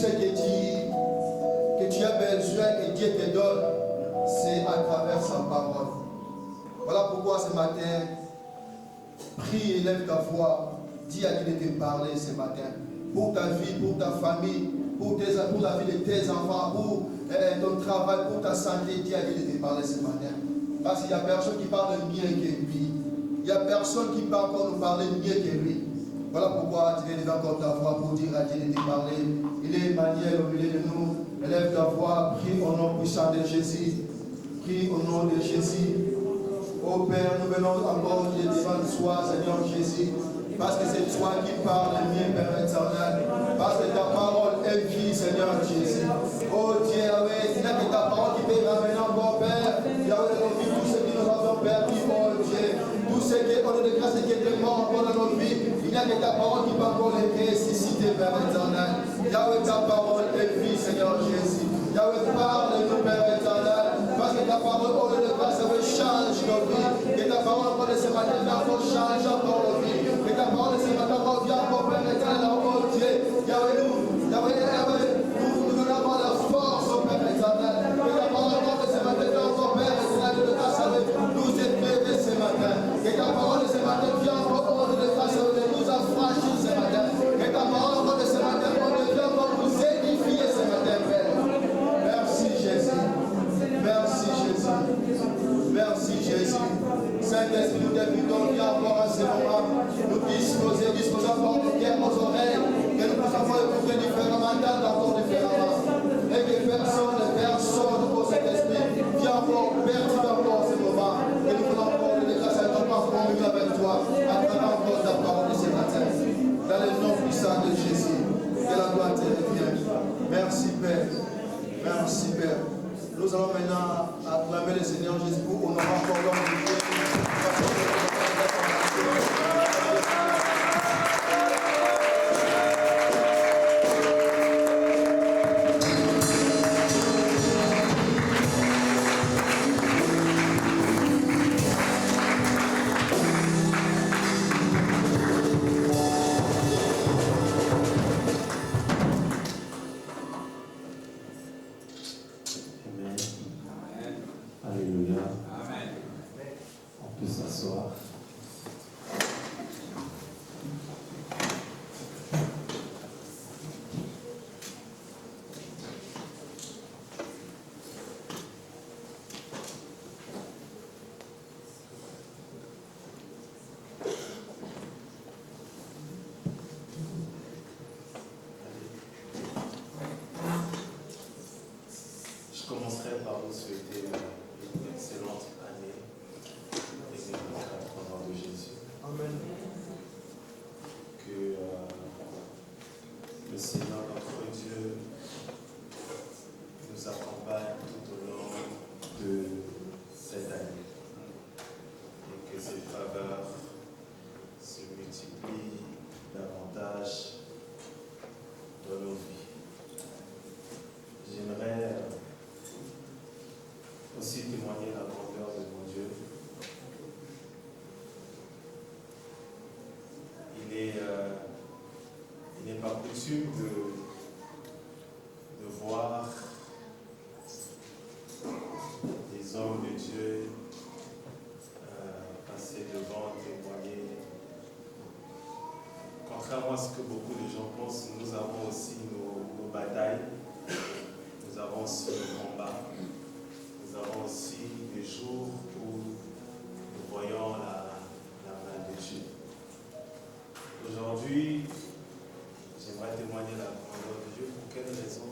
sais que tu as besoin que Dieu te donne, c'est à travers sa parole. Voilà pourquoi ce matin, prie et lève ta voix. Dis à Dieu de te parler ce matin. Pour ta vie, pour ta famille, pour la vie de tes enfants, pour ton travail, pour ta santé, dis à Dieu de te parler ce matin. Parce qu'il n'y a personne qui parle mieux que lui. Il n'y a personne qui peut encore nous parler mieux que lui. Voilà pourquoi tu viens encore ta voix pour dire à Dieu de te parler. Il est Emmanuel au milieu de nous. Élève ta voix, prie au nom puissant de Jésus. Prie au nom de Jésus. Ô Père, nous venons encore devant toi, Seigneur Jésus. Parce que c'est toi qui parles le mieux, Père éternel. Parce que ta parole est vie, Seigneur Jésus. Oh Dieu, Yahweh, il n'y a que ta parole qui peut ramener encore, Père. Yahweh, dans nos vies, tout ce qui nous avons perdu, oh Dieu. Tout ce qui est de grâce et qui est mort encore dans nos vies. Il n'y a que ta parole qui peut encore les ressusciter, Père éternel. Yahweh, ta parole est vie, Seigneur Jésus. Yahweh, parle-nous, Père éternel. Parce que ta parole, oh de grâce, change nos vies. Que ta parole, oh de ce matin, encore change encore nos vies. Que ta parole, ce matin, revient encore, Père éternel, oh Dieu. Yahweh, nous donnons la force, oh Père éternel. Que ta parole, oh de ce matin, encore, Père éternel, de grâce, nous éclairer ce matin. Que ta parole, ce matin, vient encore, oh de grâce, de nous affranchir ce matin. Que ta parole, oh de ce matin, oh de vient encore nous édifier ce matin, Père. Merci Jésus. Merci Jésus. Merci Jésus. Saint-Esprit, nous t'invitons, viens encore à ce moment. Nous disposons encore nos cœurs, nos oreilles, que nous puissions écouter différemment, entendre encore différemment. Et que personne pour cet esprit, viens encore, perdu encore ce moment. Que nous voulons encore de grâce à ton corps communion avec toi, à travers encore ta parole de ce matin. Dans le nom puissant de Jésus, que la gloire te revienne. Merci Père. Merci Père. Nous allons maintenant acclamer le Seigneur Jésus pour honorer encore l'homme de Dieu. De voir des hommes de Dieu passer devant, témoigner. Contrairement à ce que beaucoup de gens pensent, nous avons aussi nos batailles, nous avons aussi nos combats, nous avons aussi des jours où nous voyons la main de Dieu. Aujourd'hui, j'aimerais témoigner la grandeur de Dieu. Pour quelle raison?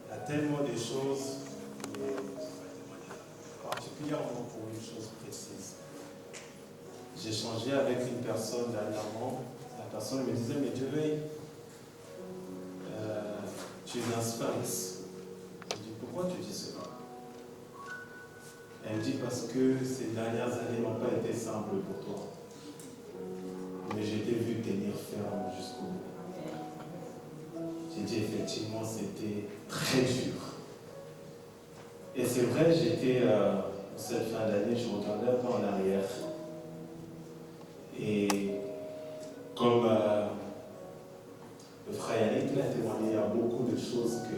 Il y a tellement de choses, mais particulièrement pour une chose précise. J'ai échangé avec une personne dernièrement. La personne me disait, mais Dieu veille, tu es un sphinx. Je dis, pourquoi tu dis cela? Elle me dit, parce que ces dernières années n'ont pas été simples pour toi. Mais je t'ai vu tenir ferme jusqu'au bout. J'ai dit effectivement, c'était très dur. Et c'est vrai, j'étais, cette fin d'année, je regardais un peu en arrière. Et comme le frère Yannick années qu'il a témoigné, il y a beaucoup de choses que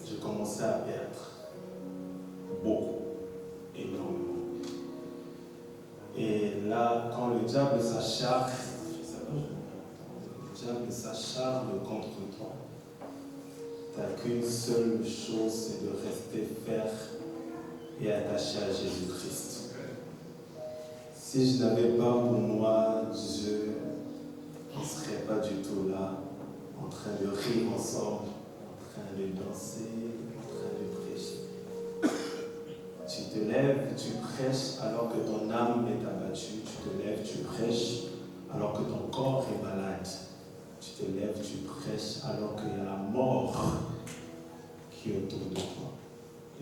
je commençais à perdre. Beaucoup, énormément. Et là, quand le diable s'acharne, contre toi, tu n'as qu'une seule chose, c'est de rester ferme et attaché à Jésus-Christ. Si je n'avais pas pour moi Dieu, on ne serait pas du tout là, en train de rire ensemble, en train de danser, en train de prêcher. Tu te lèves, tu prêches alors que ton âme est abattue. Tu te lèves, tu prêches alors que ton corps est malade. Tu te lèves, tu prêches alors qu'il y a la mort qui est autour de toi.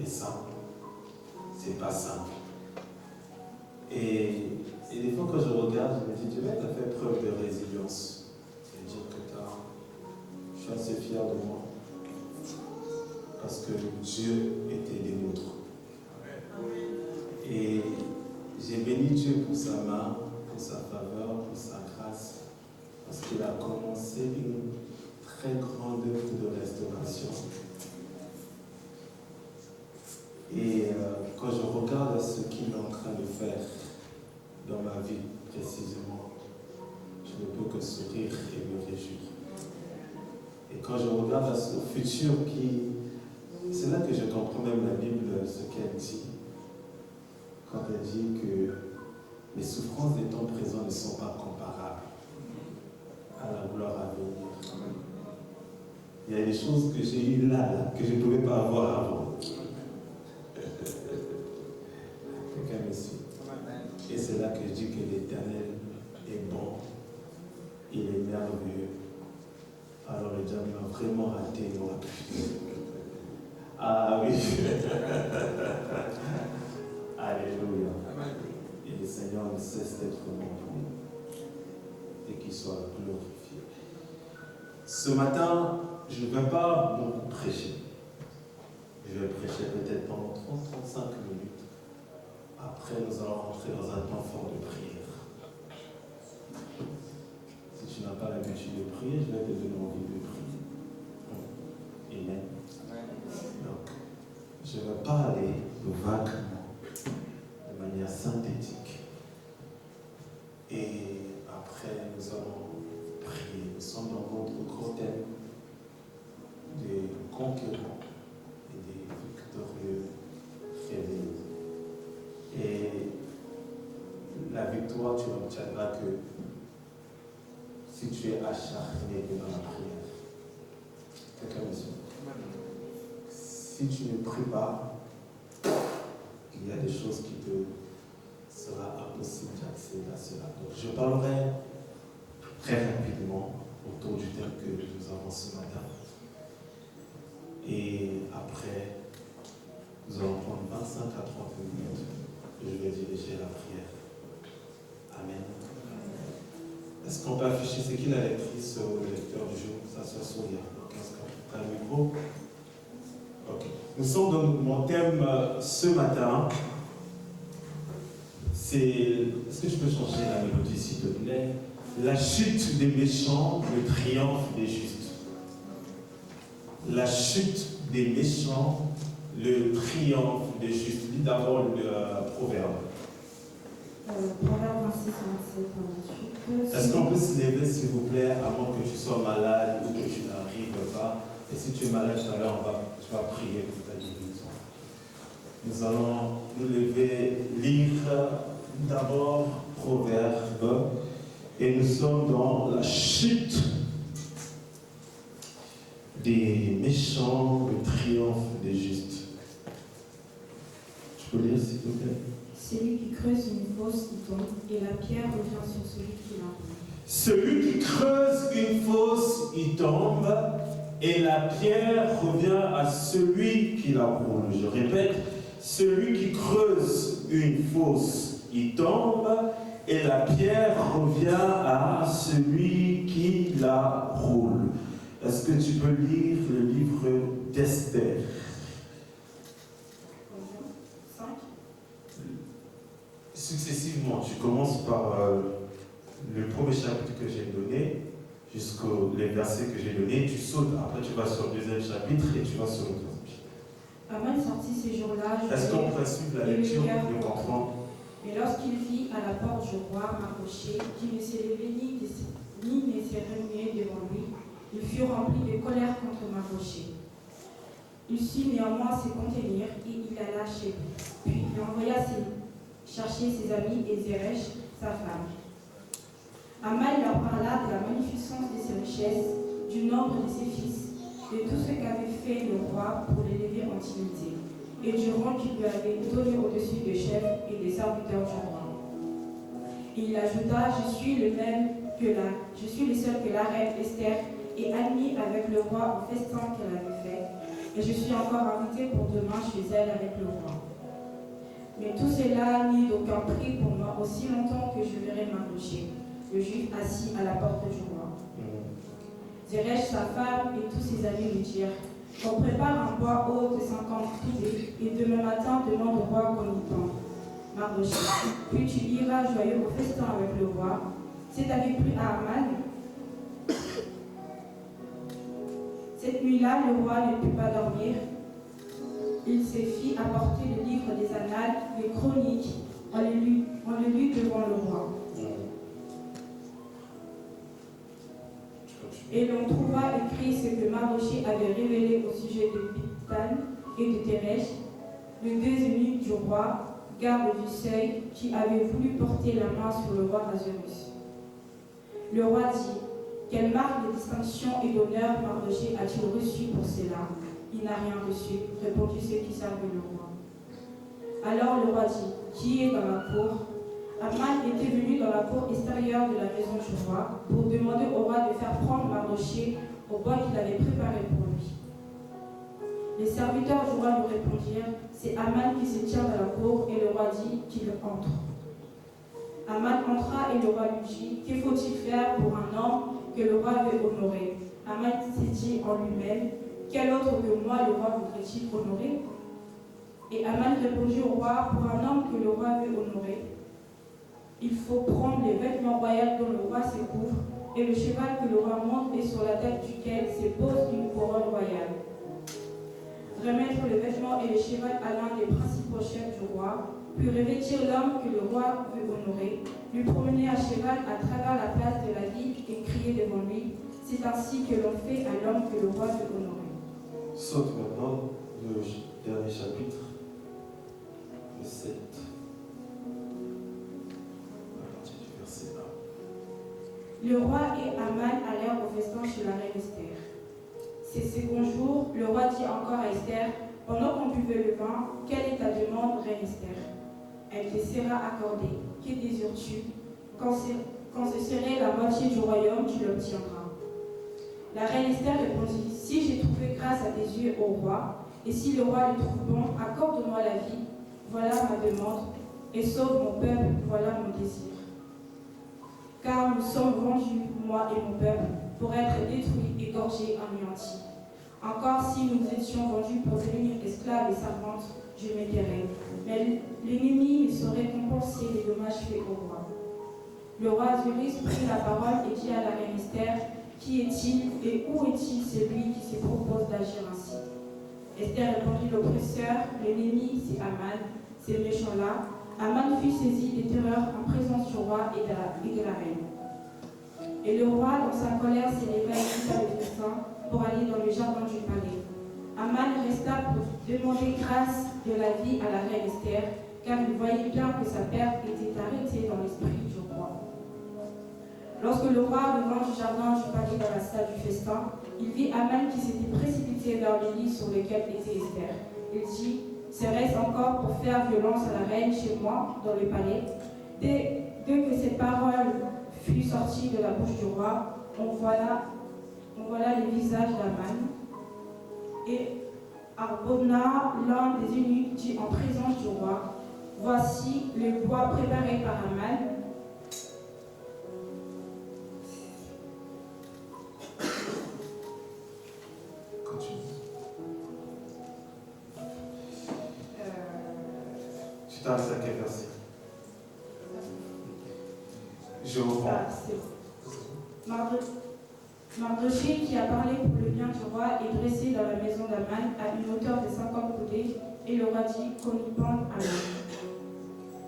Et ça, c'est pas simple. Et des fois quand je regarde, je me dis, tu as fait preuve de résilience. C'est-à-dire que je suis assez fier de moi. Parce que Dieu était des nôtres. Et j'ai béni Dieu pour sa main, pour sa faveur, pour sa grâce. Parce qu'il a commencé une très grande œuvre de restauration. Et quand je regarde ce qu'il est en train de faire dans ma vie précisément, je ne peux que sourire et me réjouir. Et quand je regarde au futur, c'est là que je comprends même la Bible, ce qu'elle dit. Quand elle dit que les souffrances des temps présents ne sont pas comparables à la gloire à venir. Il y a des choses que j'ai eues là, que je ne pouvais pas avoir avant. Quelqu'un me suit. Et c'est là que je dis que l'Éternel est bon, il est merveilleux. Alors le diable m'a vraiment raté, il m'aura pu. Ah oui. Alléluia. Et le Seigneur ne cesse d'être bon pour nous. Et qu'il soit glorifié. Ce matin, je ne vais pas beaucoup prêcher. Je vais prêcher peut-être pendant 30-35 minutes. Après, nous allons rentrer dans un temps fort de prière. Si tu n'as pas l'habitude de prier, je vais te donner envie de prier. Amen. Donc, je ne vais pas aller vaguement, de manière synthétique. Et après, nous allons prier. Nous sommes dans notre gros thème des conquérants et des victorieux réveillés. Et la victoire, tu n'obtiendras que si tu es acharné dans la prière. Quelqu'un me suit? Si tu ne pries pas, il y a des choses qui te sera impossible d'accéder à cela. Donc je parlerai très rapidement autour du thème que nous avons ce matin. Et après, nous allons prendre 25 à 30 minutes. Je vais diriger la prière. Amen. Est-ce qu'on peut afficher ce qu'il a écrit sur le lecteur du jour? Ça se souvient. Est-ce qu'on a le micro? Ok. Nous sommes dans mon thème ce matin. Est-ce que tu peux changer la mélodie s'il te plaît? La chute des méchants, le triomphe des justes. La chute des méchants, le triomphe des justes. Lis d'abord le proverbe. Proverbe 26, 27, 28. Est-ce qu'on peut se lever, s'il vous plaît, avant que tu sois malade ou que tu n'arrives pas? Et si tu es malade tout à l'heure, tu vas prier pour ta guérison. Nous allons nous lever, lire d'abord Proverbe. Et nous sommes dans la chute des méchants, le triomphe des justes. Tu peux lire, s'il te plaît? Celui qui creuse une fosse y tombe, et la pierre revient sur celui qui la roule. Celui qui creuse une fosse y tombe, et la pierre revient à celui qui la roule. Je répète, celui qui creuse une fosse y tombe, et la pierre revient à celui qui la roule. Est-ce que tu peux lire le livre d'Esther? 5. Successivement, tu commences par le premier chapitre que j'ai donné jusqu'aux les versets que j'ai donnés, tu sautes, après tu vas sur le deuxième chapitre et tu vas sur le troisième chapitre. Aman sortit ces jours-là. Est-ce qu'on pourrait suivre la lecture et comprendre? Mais lorsqu'il vit à la porte du roi Mardochée, qui ne s'est levé ni ne s'est remué devant lui, il fut rempli de colère contre Mardochée. Il sut néanmoins se contenir et il alla chez lui. Puis il envoya chercher ses amis et Zeresh, sa femme. Aman leur parla de la magnificence de ses richesses, du nombre de ses fils, de tout ce qu'avait fait le roi pour l'élever en dignité, et du rang qu'il lui avait donné au-dessus des chefs et des serviteurs du roi. Et il ajouta, je suis le seul que la reine Esther ait admis avec le roi au festin qu'elle avait fait, et je suis encore invité pour demain chez elle avec le roi. Mais tout cela n'est d'aucun prix pour moi aussi longtemps que je verrai Mardochée, le juif assis à la porte du roi. Zeresh, sa femme et tous ses amis lui dirent, on prépare un bois haut de 50 coudées et demain matin demande au roi qu'on y tende. Mardochée, puis tu iras joyeux au festin avec le roi. C'est avec plu à Aman. Cette nuit-là, le roi ne put pas dormir. Il se fit apporter le livre des annales, les chroniques. On le lut devant le roi. Et l'on trouva écrit ce que Mardochée avait révélé au sujet de Bigthan et de Teresh, les deux eunuques du roi, gardes du seuil, qui avaient voulu porter la main sur le roi Ahasuérus. Le roi dit, quelle marque de distinction et d'honneur Mardochée a-t-il reçu pour cela? Il n'a rien reçu, répondit ceux qui servaient le roi. Alors le roi dit, qui est dans la cour? Aman était venu dans la cour extérieure de la maison du roi pour demander au roi de faire prendre Mardochée au bois qu'il avait préparé pour lui. Les serviteurs du roi lui répondirent, c'est Aman qui se tient dans la cour, et le roi dit qu'il entre. Aman entra et le roi lui dit, que faut-il faire pour un homme que le roi veut honorer? Aman s'est dit en lui-même, quel autre que moi le roi voudrait-il honorer? Et Aman répondit au roi, pour un homme que le roi veut honorer, il faut prendre les vêtements royaux dont le roi se couvre, et le cheval que le roi monte et sur la tête duquel se pose une couronne royale. Remettre les vêtements et le cheval à l'un des principaux chefs du roi, puis revêtir l'homme que le roi veut honorer, lui promener à cheval à travers la place de la ville et crier devant lui. C'est ainsi que l'on fait à l'homme que le roi veut honorer. Saute maintenant le dernier chapitre, le 7. Le roi et Aman allèrent au festin chez la reine Esther. Ces seconds jours, le roi dit encore à Esther, pendant qu'on buvait le vin, quelle est ta demande, reine Esther? Elle te sera accordée. Que désires-tu? Quand ce serait la moitié du royaume, tu l'obtiendras. La reine Esther répondit, si j'ai trouvé grâce à tes yeux, ô roi, et si le roi le trouve bon, accorde-moi la vie, voilà ma demande, et sauve mon peuple, voilà mon désir. Car nous sommes vendus, moi et mon peuple, pour être détruits, égorgés, anéantis. Encore si nous étions vendus pour devenir esclaves et servantes, je m'étairais. Mais l'ennemi ne saurait compenser les dommages faits au roi. Le roi Ahasuérus prit la parole et dit à la reine Esther, qui est-il et où est-il celui qui se propose d'agir ainsi? Esther répondit, l'oppresseur, l'ennemi, c'est Aman, ces méchants-là. Aman fut saisi de terreur en présence du roi et de la reine. Et le roi, dans sa colère, s'éleva et quitta le festin pour aller dans le jardin du palais. Aman resta pour demander grâce de la vie à la reine Esther, car il voyait bien que sa perte était arrêtée dans l'esprit du roi. Lorsque le roi revint du jardin du palais dans la salle du festin, il vit Aman qui s'était précipité vers le lit sur lequel était Esther. Il dit, serait-ce encore pour faire violence à la reine chez moi, dans le palais? Dès que cette parole fut sortie de la bouche du roi, on voilà le visage d'Aman. Et Arbona, l'un des eunuques, dit en présence du roi, voici le bois préparé par Aman. Tu t'arrêtes à quel verset? Je reprends. C'est bon. rocher qui a parlé pour le bien du roi est dressé dans la maison d'Aman à une hauteur de 50 coudées, et le roi dit qu'on y pende Aman.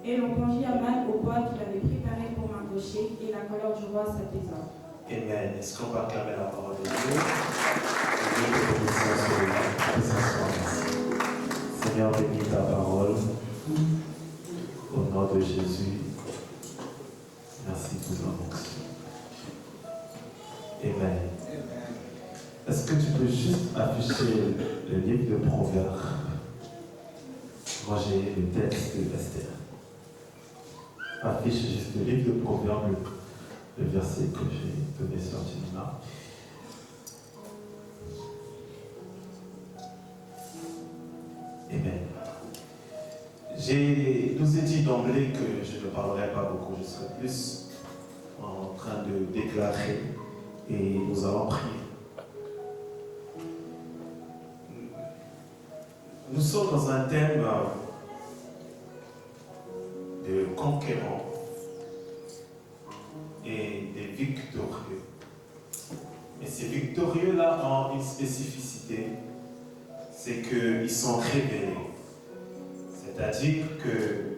Et l'on conduit Aman au bois qu'il avait préparé pour Mardochée, et la colère du roi s'apaisa. Amen. Est-ce qu'on va acclamer la parole de Dieu? Seigneur, bénis ta parole. Au nom de Jésus. Merci pour ton onction. Amen. Est-ce que tu peux juste afficher le livre de Proverbes? Moi, j'ai le texte d'Esther. Affiche juste le livre de Proverbes, le verset que j'ai donné sur Genima. Amen. Je nous ai dit d'emblée que je ne parlerai pas beaucoup, je serai plus en train de déclarer et nous allons prier. Nous sommes dans un thème de conquérants et des victorieux. Mais ces victorieux-là ont une spécificité, c'est qu'ils sont révélés. C'est-à-dire que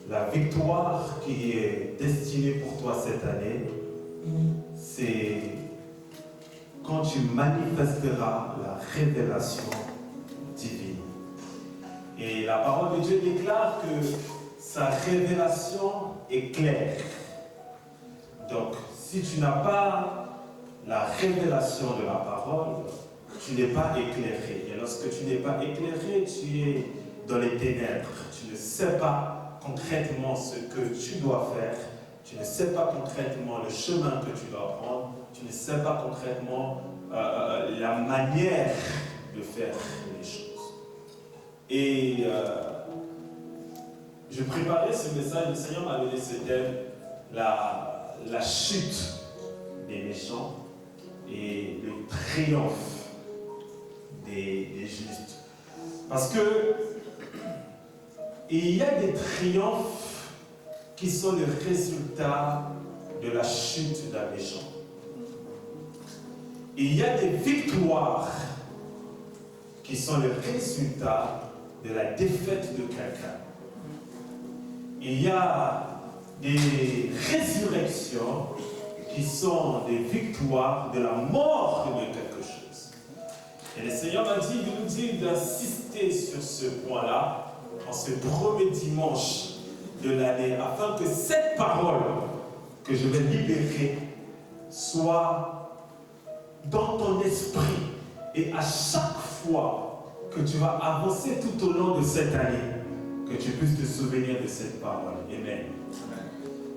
la victoire qui est destinée pour toi cette année, c'est quand tu manifesteras la révélation divine. Et la parole de Dieu déclare que sa révélation est claire. Donc, si tu n'as pas la révélation de la parole, tu n'es pas éclairé. Et lorsque tu n'es pas éclairé, tu es dans les ténèbres. Tu ne sais pas concrètement ce que tu dois faire. Tu ne sais pas concrètement le chemin que tu dois prendre. Tu ne sais pas concrètement la manière de faire les choses. Et je préparais ce message, le Seigneur m'a donné ce thème, la chute des méchants et le triomphe des justes. Parce que il y a des triomphes qui sont le résultat de la chute d'un méchant. Il y a des victoires qui sont le résultat de la défaite de quelqu'un. Il y a des résurrections qui sont des victoires de la mort de quelque chose. Et le Seigneur m'a dit de nous dire d'insister sur ce point-là en ce premier dimanche de l'année, afin que cette parole que je vais libérer soit dans ton esprit, et à chaque fois que tu vas avancer tout au long de cette année, que tu puisses te souvenir de cette parole. Amen.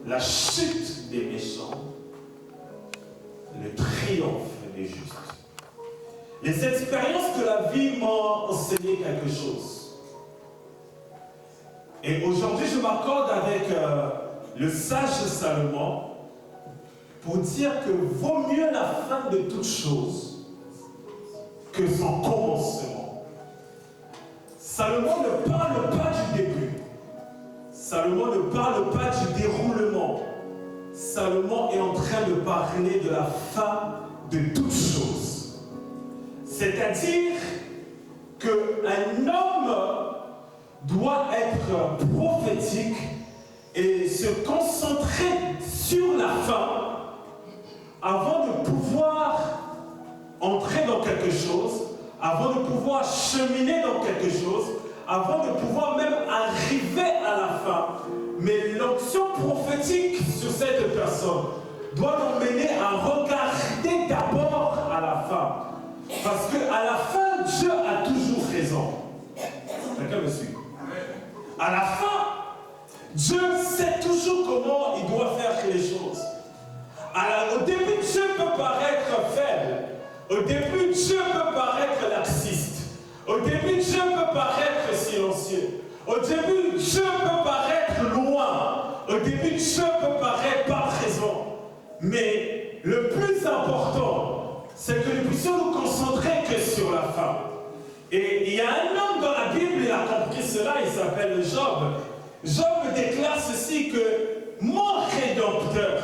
La chute des méchants, le triomphe des justes. Les expériences de la vie m'ont enseigné quelque chose. Et aujourd'hui, je m'accorde avec le sage Salomon pour dire que vaut mieux la fin de toute chose que son commencement. Salomon ne parle pas du début. Salomon ne parle pas du déroulement. Salomon est en train de parler de la fin de toute chose. C'est-à-dire qu'un homme doit être prophétique et se concentrer sur la fin avant de pouvoir entrer dans quelque chose, avant de pouvoir cheminer dans quelque chose, avant de pouvoir même arriver à la fin. Mais l'onction prophétique sur cette personne doit l'emmener à regarder d'abord à la fin. Parce qu'à la fin, Dieu a toujours raison. Quelqu'un me suit? À la fin, Dieu sait toujours comment il doit faire les choses. Au début, Dieu peut paraître faible. Au début, Dieu peut paraître laxiste. Au début, Dieu peut paraître silencieux. Au début, Dieu peut paraître loin. Au début, Dieu peut paraître pas présent. Mais le plus important, c'est que nous puissions nous concentrer que sur la fin. Et il y a un homme dans la Bible, il a compris cela, il s'appelle Job. Job déclare ceci, que mon Rédempteur,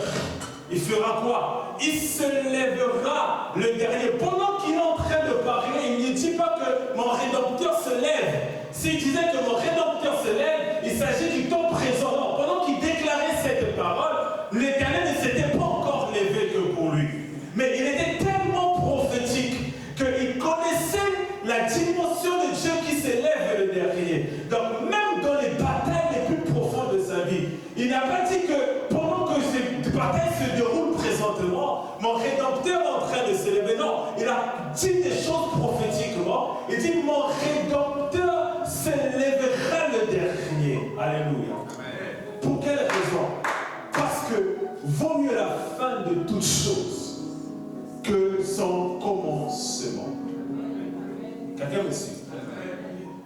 il fera quoi? il se lèvera le dernier. Pendant qu'il est en train de parler, il ne dit pas que mon Rédempteur se lève. S'il disait que mon Rédempteur se lève, il s'agit du temps présent. Non, pendant qu'il déclarait cette parole, l'Éternel ne s'était pas encore levé que pour lui. Mais il était tellement prophétique qu'il connaissait la dimension de Dieu qui s'élève le dernier. Donc même dans les batailles les plus profondes de sa vie, il n'a pas dit que pendant que ces batailles se déroulent présentement, mon Rédempteur est en train de s'élever. Non, il a dit des choses prophétiquement. Il dit mon Rédempteur s'élèvera le dernier. Alléluia. Pour quelle raison? Parce que vaut mieux la fin de toutes choses que son commencement. Quelqu'un me suit?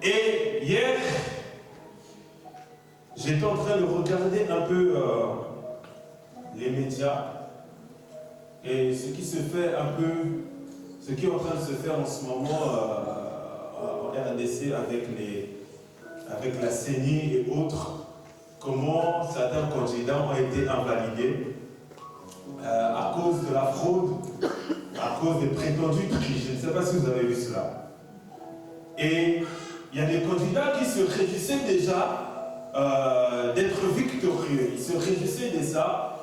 Et hier, j'étais en train de regarder un peu les médias et ce qui se fait un peu, ce qui est en train de se faire en ce moment en RDC avec la CENI et autres, comment certains candidats ont été invalidés à cause de la fraude, à cause des prétendus triches. Je ne sais pas si vous avez vu cela. Et il y a des candidats qui se réjouissaient déjà d'être victorieux. Ils se réjouissaient déjà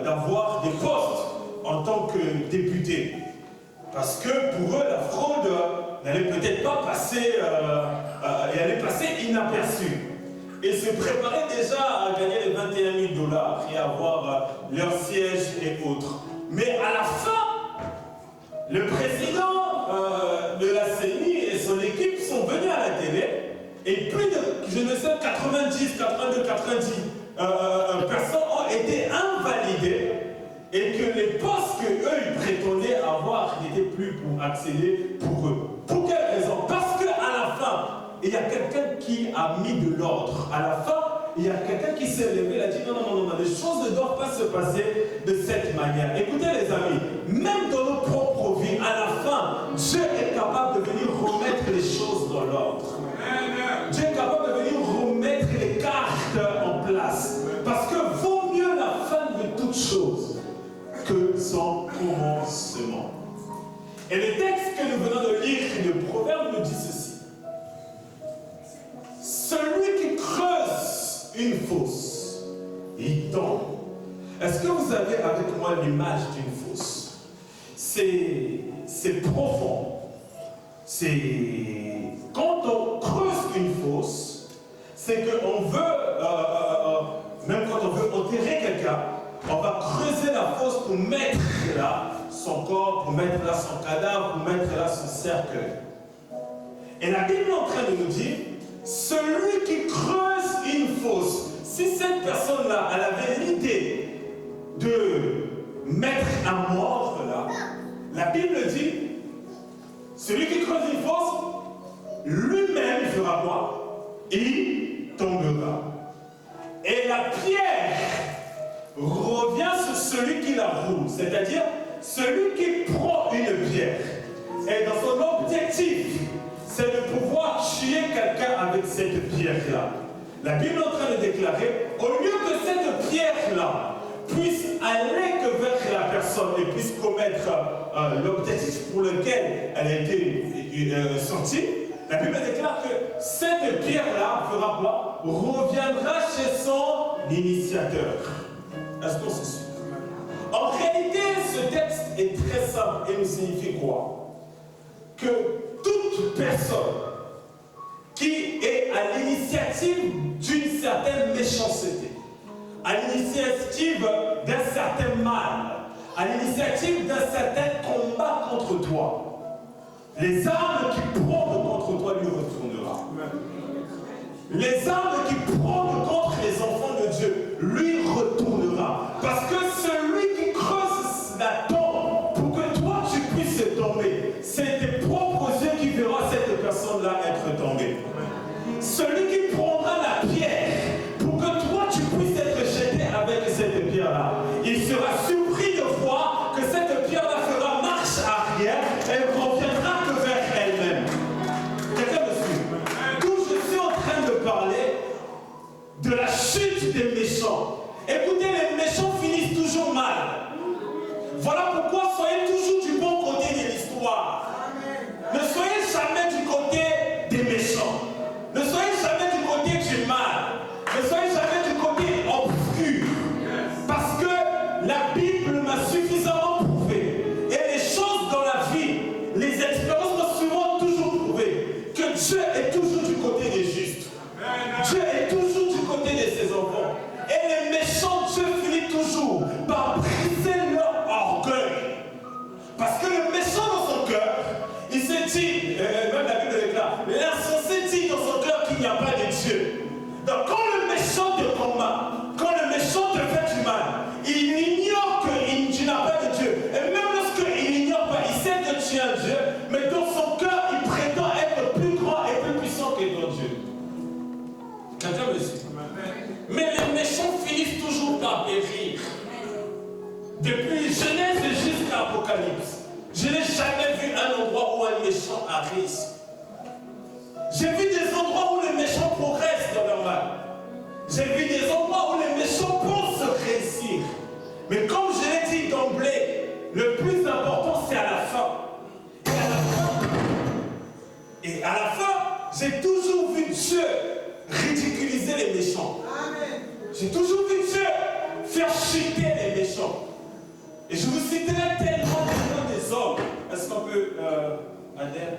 d'avoir des postes en tant que députés. Parce que pour eux, la fraude n'allait peut-être pas passer, elle allait passer inaperçue. Ils se préparaient déjà à gagner les 21 000 $ et avoir leur siège et autres. Mais à la fin, le président de la CENI et son équipe sont venus à la télé et plus de, je ne sais, 90 personnes ont été invalidées et que les postes qu'eux ils prétendaient avoir n'étaient plus pour accéder pour eux. Pour quelle raison? Parce qu'à la fin, il y a quelqu'un qui a mis de l'ordre. À la fin, il y a quelqu'un qui s'est levé et a dit non, les choses ne doivent pas se passer de cette manière. Écoutez les amis, même dans nos propres vies, à la fin, Dieu est capable de venir remettre les choses dans l'ordre. Dieu est capable de venir remettre les cartes en place. Parce que vaut mieux la fin de toute chose que son commencement. Et le texte que nous venons de lire de Proverbe nous dit ceci. Celui qui creuse une fosse, il tombe. Est-ce que vous avez avec moi l'image d'une fosse? C'est profond. C'est quand on creuse une fosse, c'est qu'on veut, même quand on veut enterrer quelqu'un, on va creuser la fosse pour mettre là son corps, pour mettre là son cadavre, pour mettre là son cercueil. Et la Bible est en train de nous dire, celui qui creuse une fosse, si cette personne-là, elle avait l'idée de mettre un mort là, la Bible dit, celui qui creuse une fosse, lui-même il fera quoi? Il tombera. Et la pierre revient sur celui qui la roule, c'est-à-dire celui qui prend une pierre. Et dans son objectif, c'est de pouvoir tuer quelqu'un avec cette pierre-là. La Bible est en train de déclarer, au lieu que cette pierre-là puisse aller que vers la personne et puisse commettre l'objectif pour lequel elle a été sortie, la Bible déclare que cette pierre-là fera quoi? Reviendra chez son initiateur. Est-ce qu'on se suit? En réalité, ce texte est très simple et nous signifie quoi? Que toute personne qui est à l'initiative d'une certaine méchanceté, à l'initiative d'un certain mal, à l'initiative d'un certain combat contre toi, les armes qui prônent contre toi lui retournera. Les armes qui prônent contre les enfants de Dieu lui retournera. Parce que celui qui creuse la tombe pour que toi tu puisses tomber, c'est tes propres yeux qui verront cette personne-là être tombée. Celui qui prendra la pierre pour que toi tu puisses être jeté avec cette pierre-là, il sera surpris de voir que cette pierre-là fera marche arrière et ne reviendra que vers elle-même. Quelqu'un me suit? D'où je suis en train de parler de la chute des méchants. Écoutez, les méchants finissent toujours mal. un Dieu, mais dans son cœur, il prétend être plus grand et plus puissant que notre Dieu. Quelqu'un me suit? Mais les méchants finissent toujours par périr. Depuis Genèse jusqu'à Apocalypse, je n'ai jamais vu un endroit où un méchant a réussi. J'ai vu des endroits où les méchants progressent dans leur mal. J'ai vu des endroits où les méchants pensent réussir. Mais comme je l'ai dit d'emblée, le plus important c'est à la fin. Et à la fin, j'ai toujours vu Dieu ridiculiser les méchants. J'ai toujours vu Dieu faire chuter les méchants. Et je vous citerai tellement des hommes. Est-ce qu'on peut adhérer?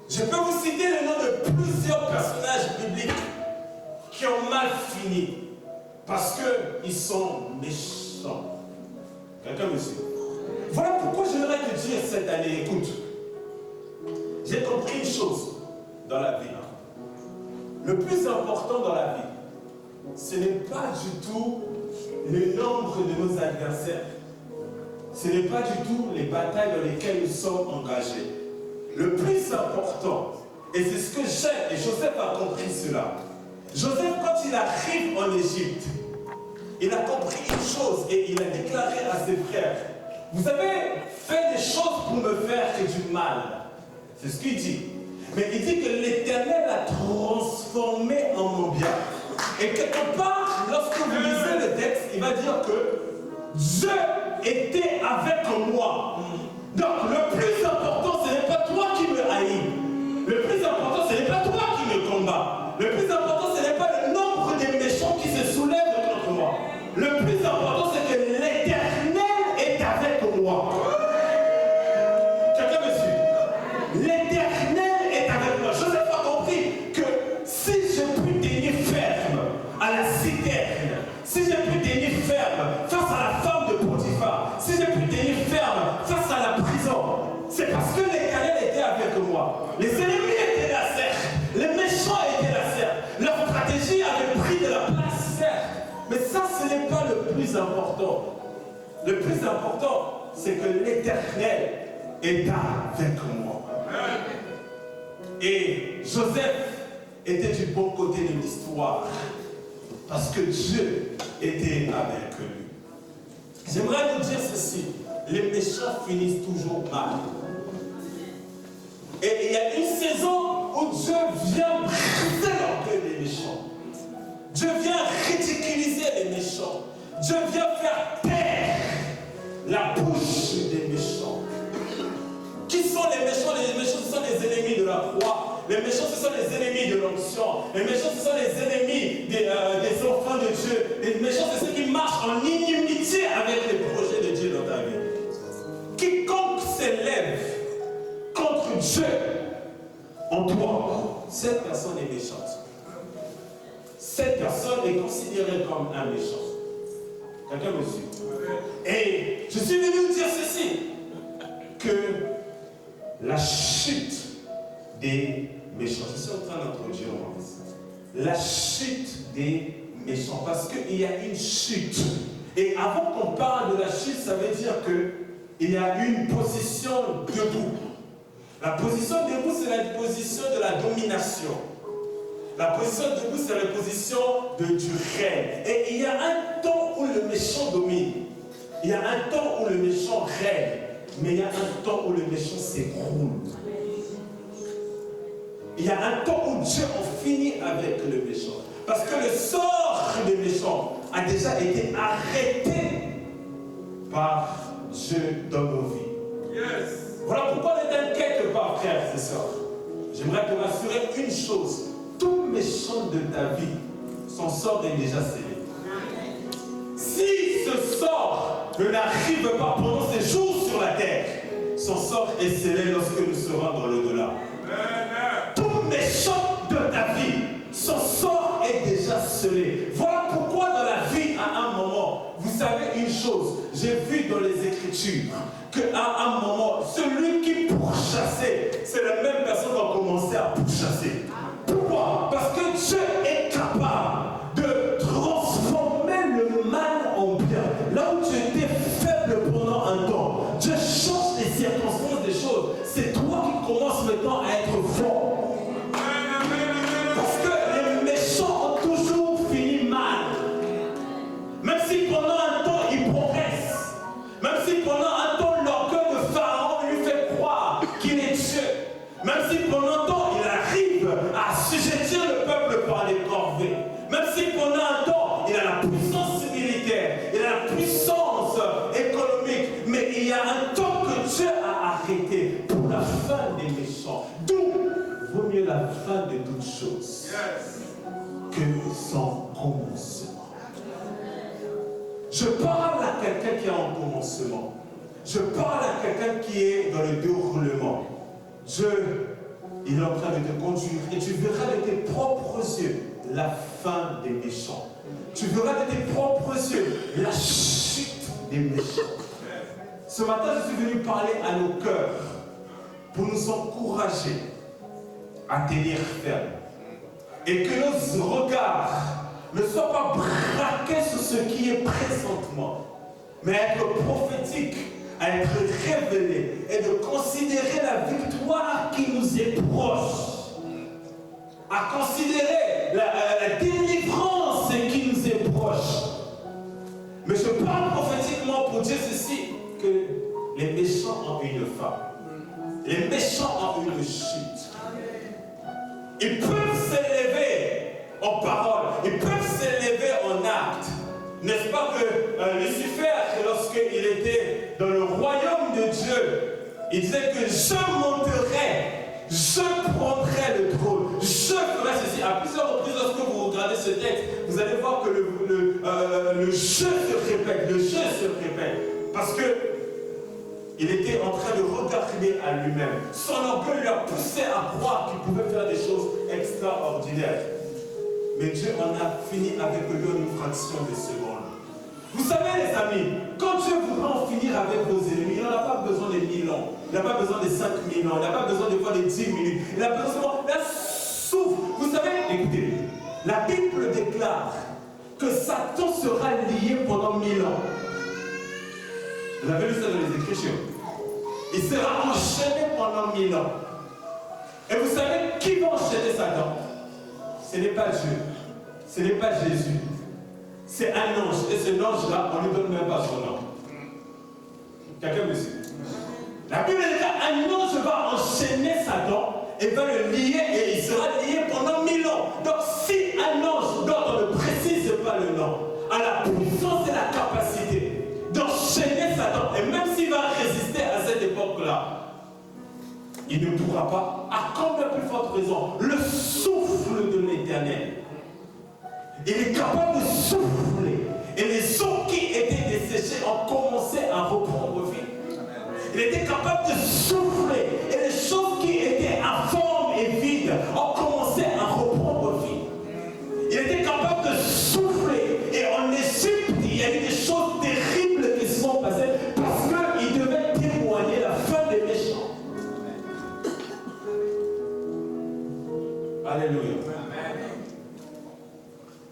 Je peux vous citer le nom de plusieurs personnages bibliques qui ont mal fini parce qu'ils sont méchants. Quelqu'un me suit? Voilà pourquoi j'aimerais te dire cette année, écoute, j'ai compris une chose dans la vie. Le plus important dans la vie, ce n'est pas du tout le nombre de nos adversaires. Ce n'est pas du tout les batailles dans lesquelles nous sommes engagés. Le plus important, et c'est ce que j'aime, et Joseph a compris cela. Joseph, quand il arrive en Égypte, il a compris une chose et il a déclaré à ses frères, vous avez fait des choses pour me faire du mal. C'est ce qu'il dit. Mais il dit que l'Éternel a transformé en mon bien. Et quelque part, lorsque vous lisez le texte, il va dire que Dieu était avec moi. Donc le plus important, ce n'est pas toi qui me haïs. Le plus important, ce n'est pas toi qui me combats. Le plus important, ce n'est pas le nombre des méchants qui se soulèvent contre moi. Le plus important, c'est que l'Éternel est avec moi. Quelqu'un me suit? L'Éternel est avec moi. Joseph a compris que si je puis tenir ferme à la citerne, si je puis tenir ferme face à la femme de Potiphar, si je puis tenir ferme face à la prison, c'est parce que l'Éternel était avec moi. Les ennemis étaient là, certes. Les méchants étaient là, certes. Leur stratégie avait pris de la place, certes. Mais ça, ce n'est pas le plus important. Le plus important, c'est que l'Éternel est avec moi. Et Joseph était du bon côté de l'histoire. Parce que Dieu était avec lui. J'aimerais vous dire ceci. Les méchants finissent toujours mal. Et il y a une saison où Dieu vient briser l'orgueil des méchants. Dieu vient ridiculiser les méchants. Dieu vient faire taire la bouche des méchants. Qui sont les méchants? Les méchants, ce sont les ennemis de la croix. Les méchants, ce sont les ennemis de l'onction. Les méchants, ce sont les ennemis des enfants de Dieu. Les méchants, c'est ceux qui marchent en inimitié avec les projets de Dieu dans ta vie. Quiconque s'élève contre Dieu en toi, cette personne est méchante. Cette personne est considérée comme un méchant. Quelqu'un me suit? Et je suis venu vous dire ceci, que la chute des méchants, je suis en train d'introduire la chute des méchants, parce qu'il y a une chute. Et avant qu'on parle de la chute, ça veut dire qu'il y a une position debout. La position debout, c'est la position de la domination. La position debout, c'est la position du règne. Et il y a un temps où le méchant domine. Il y a un temps où le méchant règne. Mais il y a un temps où le méchant s'écroule. Il y a un temps où Dieu en finit avec le méchant. Parce que le sort des méchants a déjà été arrêté par Dieu dans nos vies. Yes. Voilà pourquoi ne t'inquiète pas, frères et sœurs. J'aimerais te rassurer une chose. Tout méchant de ta vie, son sort est déjà scellé. Si ce sort ne n'arrive pas pendant ses jours sur la terre, son sort est scellé lorsque nous serons dans l'au-delà. Tout méchant de ta vie, son sort est déjà scellé. Voilà pourquoi dans la vie, à un moment, vous savez une chose, j'ai vu dans les Écritures, qu'à un moment, celui qui pourchassait, c'est la même personne qui a commencé à pourchasser. Pourquoi? Parce que Dieu est capable de transformer le mal en bien. Là où tu étais faible pendant un temps, même si pendant un temps il arrive à assujettir le peuple par les corvées, même si pendant un temps il a la puissance militaire, il a la puissance économique, mais il y a un temps que Dieu a arrêté pour la fin des méchants. D'où vaut mieux la fin de toutes choses que son commencement. Je parle à quelqu'un qui est en commencement. Je parle à quelqu'un qui est dans le déroulement. Dieu, il est en train de te conduire et tu verras de tes propres yeux la fin des méchants. Tu verras de tes propres yeux la chute des méchants. Ce matin, je suis venu parler à nos cœurs pour nous encourager à tenir ferme. Et que nos regards ne soient pas braqués sur ce qui est présentement, mais être prophétique, à être révélé et de considérer la victoire qui nous est proche, à considérer la délivrance qui nous est proche. Mais je parle prophétiquement pour dire ceci, que les méchants ont une fin, les méchants ont une chute. Ils peuvent s'élever en parole, ils peuvent s'élever en acte. N'est-ce pas que Lucifer, lorsqu'il était dans le royaume de Dieu, il disait que je monterai, je prendrai le trône, je ferai ceci. À plusieurs reprises, lorsque vous regardez ce texte, vous allez voir que le je se répète, le je se répète. Parce que il était en train de regarder à lui-même. Son orgueil lui a poussé à croire qu'il pouvait faire des choses extraordinaires. Mais Dieu en a fini avec lui en une fraction de seconde. Vous savez les amis, quand Dieu voudra en finir avec vos ennemis, il n'en a pas besoin de 1000 ans, il n'a pas besoin de 5000 ans, il n'a pas besoin de fois de 10 minutes, il a besoin d'un souffle. Vous savez, écoutez, la Bible déclare que Satan sera lié pendant 1000 ans. Vous avez lu ça dans les Écritures. Il sera enchaîné pendant 1000 ans. Et vous savez qui va enchaîner Satan? Ce n'est pas Dieu, ce n'est pas Jésus, c'est un ange. Et cet ange-là, on ne lui donne même pas son nom. Quelqu'un me suit? La Bible dit qu'un ange va enchaîner Satan et va le lier et il sera lié pendant 1000 ans. Donc si un ange dont on ne précise pas le nom a la puissance et la capacité d'enchaîner Satan, et même s'il va résister à cette époque-là, il ne pourra pas, à combien plus forte raison, le souffle de l'Éternel. Il est capable de souffler. Et les eaux qui étaient desséchées ont commencé à reprendre vie. Il était capable de souffler. Et les choses qui étaient informes et vides ont commencé à reprendre vie. Il était capable de souffler. Et en Égypte, il y a eu des choses terribles qui se sont passées parce qu'il devait témoigner la fin des méchants. Alléluia.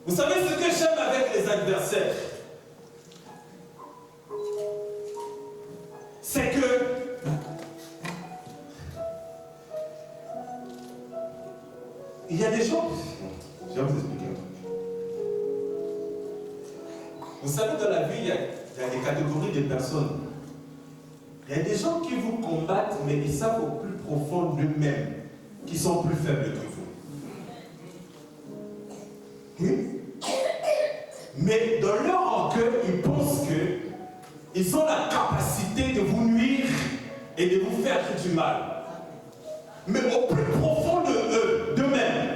Vous savez ce que j'aime avec les adversaires? C'est que il y a des gens, je vais vous expliquer un truc. Vous savez, dans la vie, il y a des catégories de personnes. Il y a des gens qui vous combattent, mais ils savent au plus profond d'eux-mêmes qu'ils sont plus faibles que vous. Oui. Mais dans leur orgueil, ils pensent qu'ils ont la capacité de vous nuire et de vous faire du mal. Mais au plus profond d'eux-mêmes,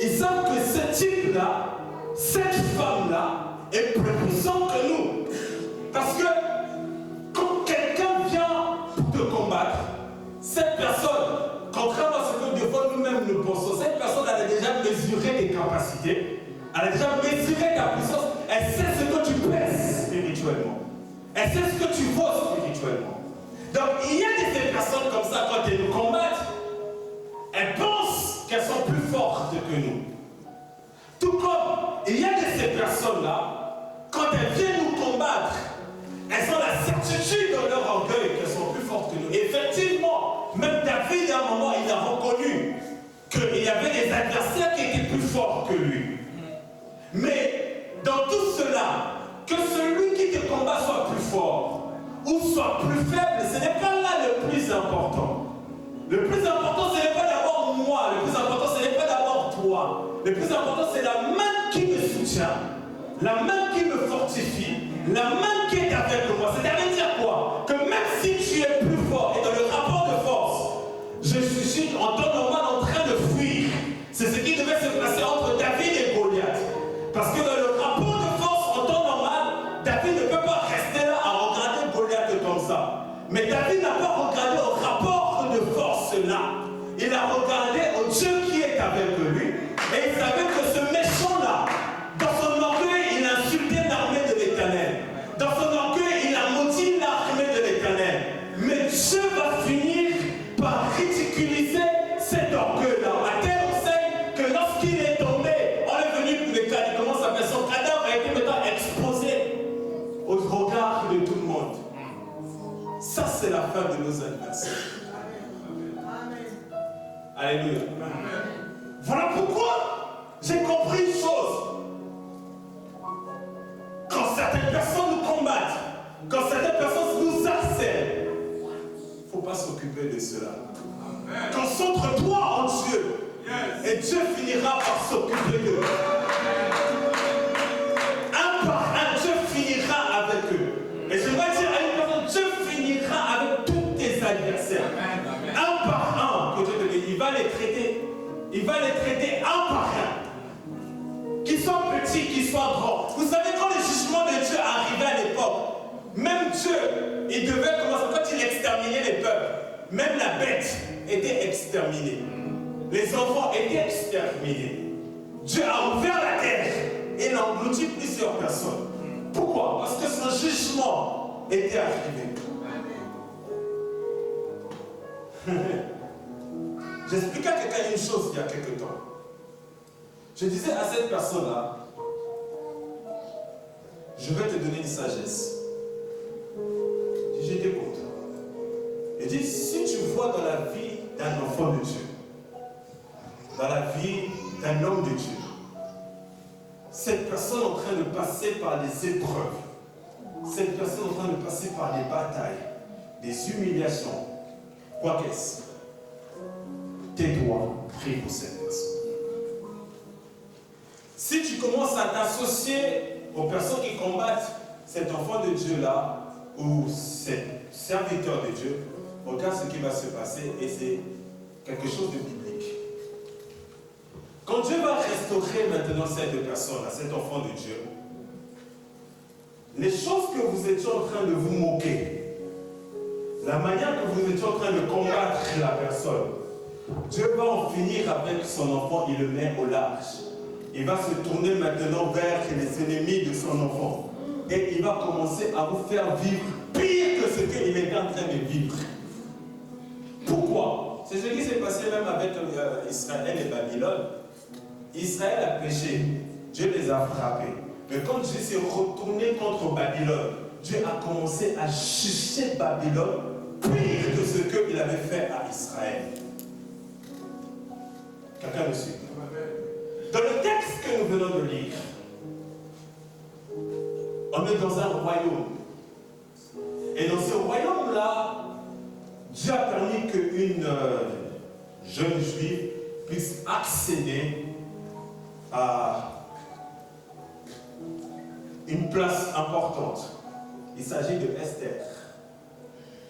ils savent que ce type-là, cette femme-là, est plus puissant que nous. Parce que quand quelqu'un vient te combattre, cette personne, contrairement à ce que des fois nous-mêmes nous pensons, cette personne elle a déjà mesuré tes capacités. Elle a déjà mesuré ta puissance. Elle sait ce que tu pèses spirituellement. Elle sait ce que tu vaux spirituellement. Donc il y a des personnes comme ça, quand elles nous combattent, elles pensent qu'elles sont plus fortes que nous. Tout comme il y a de ces personnes-là, quand elles viennent nous combattre, elles ont la certitude dans leur orgueil qu'elles sont plus fortes que nous. Et effectivement, même David, à un moment, il a reconnu qu'il y avait des adversaires qui étaient plus forts que lui. Mais dans tout cela, que celui qui te combat soit plus fort ou soit plus faible, ce n'est pas là le plus important. Le plus important, ce n'est pas plus important, c'est la main qui me soutient, la main qui me fortifie, la main qui est avec moi. C'est-à-dire dire quoi? Que même si tu es plus fort et dans le rapport de force, je suis en temps normal en train de fuir. C'est ce qui devait se passer entre David et Goliath. Parce que dans le rapport de force en temps normal, David ne peut pas rester là à regarder Goliath comme ça. Mais David n'a pas regardé au rapport de force là. Il a regardé au Dieu qui est avec lui. Et il savait que ce méchant-là, dans son orgueil, il a insulté l'armée de l'Éternel. Dans son orgueil, il a maudit l'armée de l'Éternel. Mais Dieu va finir par ridiculiser cet orgueil-là. À telle enseigne que lorsqu'il est tombé, on est venu, comment ça s'appelle, son cadavre a été maintenant exposé au regard de tout le monde. Ça, c'est la fin de nos adversaires. Alléluia. Voilà pourquoi j'ai compris une chose. Quand certaines personnes nous combattent, quand certaines personnes nous harcèlent, il ne faut pas s'occuper de cela. Concentre-toi en Dieu. Et Dieu finira par s'occuper d'eux. Un par un, Dieu finira avec eux. Et je vais dire à une personne, Dieu finira avec tous tes adversaires. Un par un, que Dieu te dit, il va les traiter. Il va les traiter un par un. Qu'ils soient petits, qu'ils soient grands. Vous savez, quand le jugement de Dieu arrivait à l'époque, même Dieu, il devait commencer, quand il exterminait les peuples, même la bête était exterminée. Les enfants étaient exterminés. Dieu a ouvert la terre et il a englouti plusieurs personnes. Pourquoi? Parce que son jugement était arrivé. J'expliquais à quelqu'un une chose il y a quelque temps. Je disais à cette personne-là, je vais te donner une sagesse. J'étais pour toi. Il dit, si tu vois dans la vie d'un enfant de Dieu, dans la vie d'un homme de Dieu, cette personne en train de passer par des épreuves, cette personne en train de passer par des batailles, des humiliations, quoi qu'est-ce, tais-toi, prie pour cette personne. Si tu commences à t'associer aux personnes qui combattent cet enfant de Dieu-là, ou cet serviteur de Dieu, regarde ce qui va se passer et c'est quelque chose de biblique. Quand Dieu va restaurer maintenant cette personne-là, cet enfant de Dieu, les choses que vous étiez en train de vous moquer, la manière que vous étiez en train de combattre la personne, Dieu va en finir avec son enfant, il le met au large. Il va se tourner maintenant vers les ennemis de son enfant. Et il va commencer à vous faire vivre pire que ce qu'il était en train de vivre. Pourquoi? C'est ce qui s'est passé même avec Israël et Babylone. Israël a péché, Dieu les a frappés. Mais quand Dieu s'est retourné contre Babylone, Dieu a commencé à juger Babylone pire que ce qu'il avait fait à Israël. Quelqu'un me suit? Dans le texte que nous venons de lire, on est dans un royaume. Et dans ce royaume-là, Dieu a permis qu'une jeune juive puisse accéder à une place importante. Il s'agit de Esther.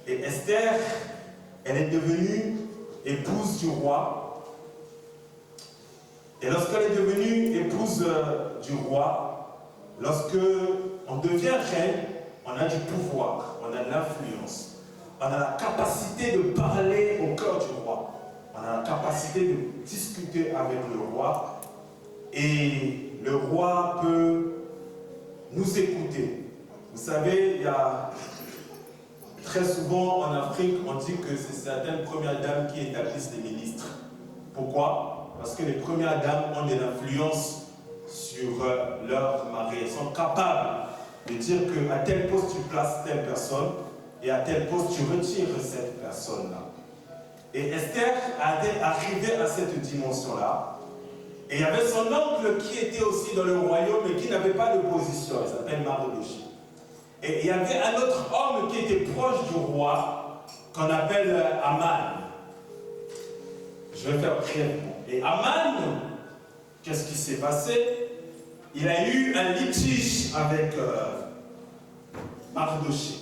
Et Esther, elle est devenue épouse du roi. Et lorsqu'elle est devenue épouse du roi, lorsque on devient reine, on a du pouvoir, on a de l'influence, on a la capacité de parler au cœur du roi, on a la capacité de discuter avec le roi, et le roi peut nous écouter. Vous savez, il y a très souvent en Afrique, on dit que c'est certaines premières dames qui établissent les ministres. Pourquoi? Parce que les premières dames ont de l'influence sur leur mari. Elles sont capables de dire qu'à tel poste tu places telle personne et à tel poste tu retires cette personne-là. Et Esther est arrivée à cette dimension-là. Et il y avait son oncle qui était aussi dans le royaume et qui n'avait pas de position. Il s'appelle Mardochée. Et il y avait un autre homme qui était proche du roi qu'on appelle Aman. Je vais faire brièvement. Et Aman, qu'est-ce qui s'est passé? Il a eu un litige avec Mardochée.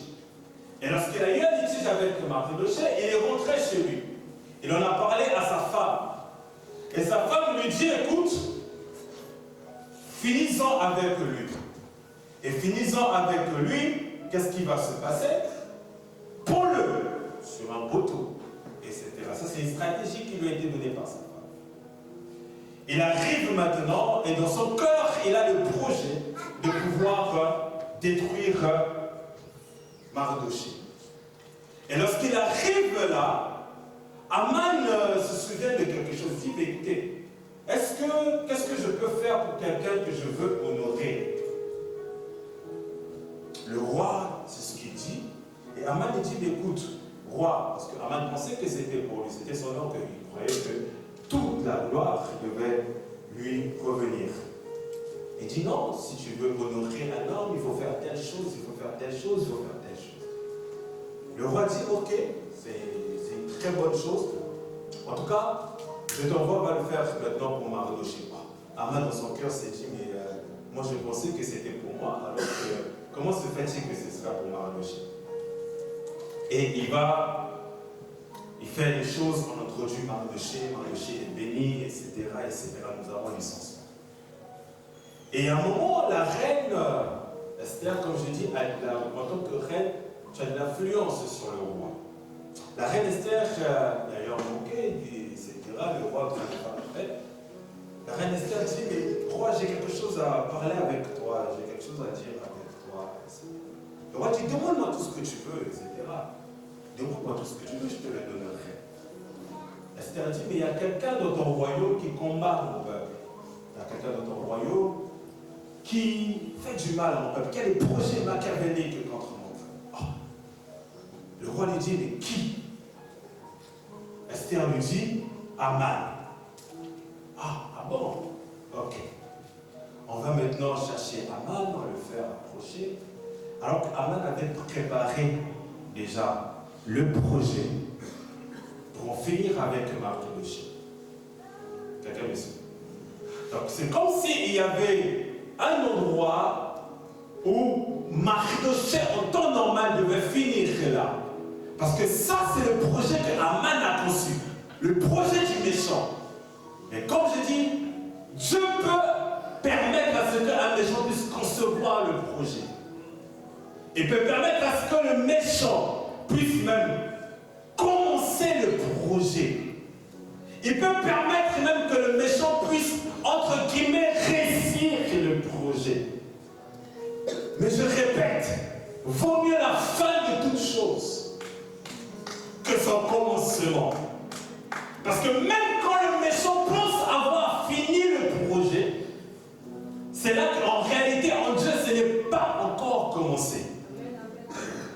Et lorsqu'il a eu un litige avec Mardochée, il est rentré chez lui. Il en a parlé à sa femme. Et sa femme lui dit, écoute, finissons avec lui. Et finissons avec lui, qu'est-ce qui va se passer? Pends-le sur un poteau, etc. Ça, c'est une stratégie qui lui a été donnée par sa femme. Il arrive maintenant, et dans son cœur, il a le projet de pouvoir détruire Mardochée. Et lorsqu'il arrive là, Aman se souvient de quelque chose. Il dit, mais écoutez, qu'est-ce que je peux faire pour quelqu'un que je veux honorer? Le roi, c'est ce qu'il dit. Et Aman dit, mais écoute, roi, parce qu'Aman pensait que c'était pour lui, c'était son orgueil. Il croyait que toute la gloire devait lui revenir. Il dit, non, si tu veux honorer un homme, il faut faire telle chose, il faut faire telle chose, il faut faire telle chose. Le roi dit, ok, c'est une très bonne chose. En tout cas, je t'envoie, va le faire maintenant pour Mardochée. Aman, dans son cœur, s'est dit, mais moi je pensais que c'était pour moi, alors que comment se fait-il que ce sera pour Mardochée? Et il fait les choses, on introduit Mardochée est béni, etc., etc. Nous avons les sens. Et à un moment, la reine Esther, comme je dis, en tant que reine, tu as de l'influence sur le roi. La reine Esther, d'ailleurs, moquée, etc., le roi qui n'est pas la reine. La reine Esther dit, mais roi, j'ai quelque chose à parler avec toi, j'ai quelque chose à dire avec toi. Le roi dit, demande-moi tout ce que tu veux, etc. Demande-moi tout ce que tu veux, je te le donnerai. Esther dit, mais il y a quelqu'un dans ton royaume qui combat mon peuple. Il y a quelqu'un dans ton royaume qui fait du mal à mon peuple, qui a des projets machiavéliques contre mon peuple. Oh. Le roi lui dit, mais qui? Esther lui dit, Aman. Ah bon? Ok. On va maintenant chercher Aman, on va le faire approcher. Alors qu'Aman avait préparé déjà le projet pour en finir avec Mardochée. Quelqu'un me suit? Donc c'est comme s'il y avait un endroit où Mardochée en temps normal devait finir là. Parce que ça, c'est le projet que Aman a conçu. Le projet du méchant. Mais comme je dis, Dieu peut permettre à ce qu'un méchant puisse concevoir le projet. Il peut permettre à ce que le méchant puisse même commencer le projet. Il peut permettre même que le méchant puisse, entre guillemets, réussir le projet. Mais je répète, vaut mieux la fin de toute chose que son commencement. Parce que même quand le méchant pense avoir fini le projet, c'est là qu'en réalité, en Dieu, ce n'est pas encore commencé.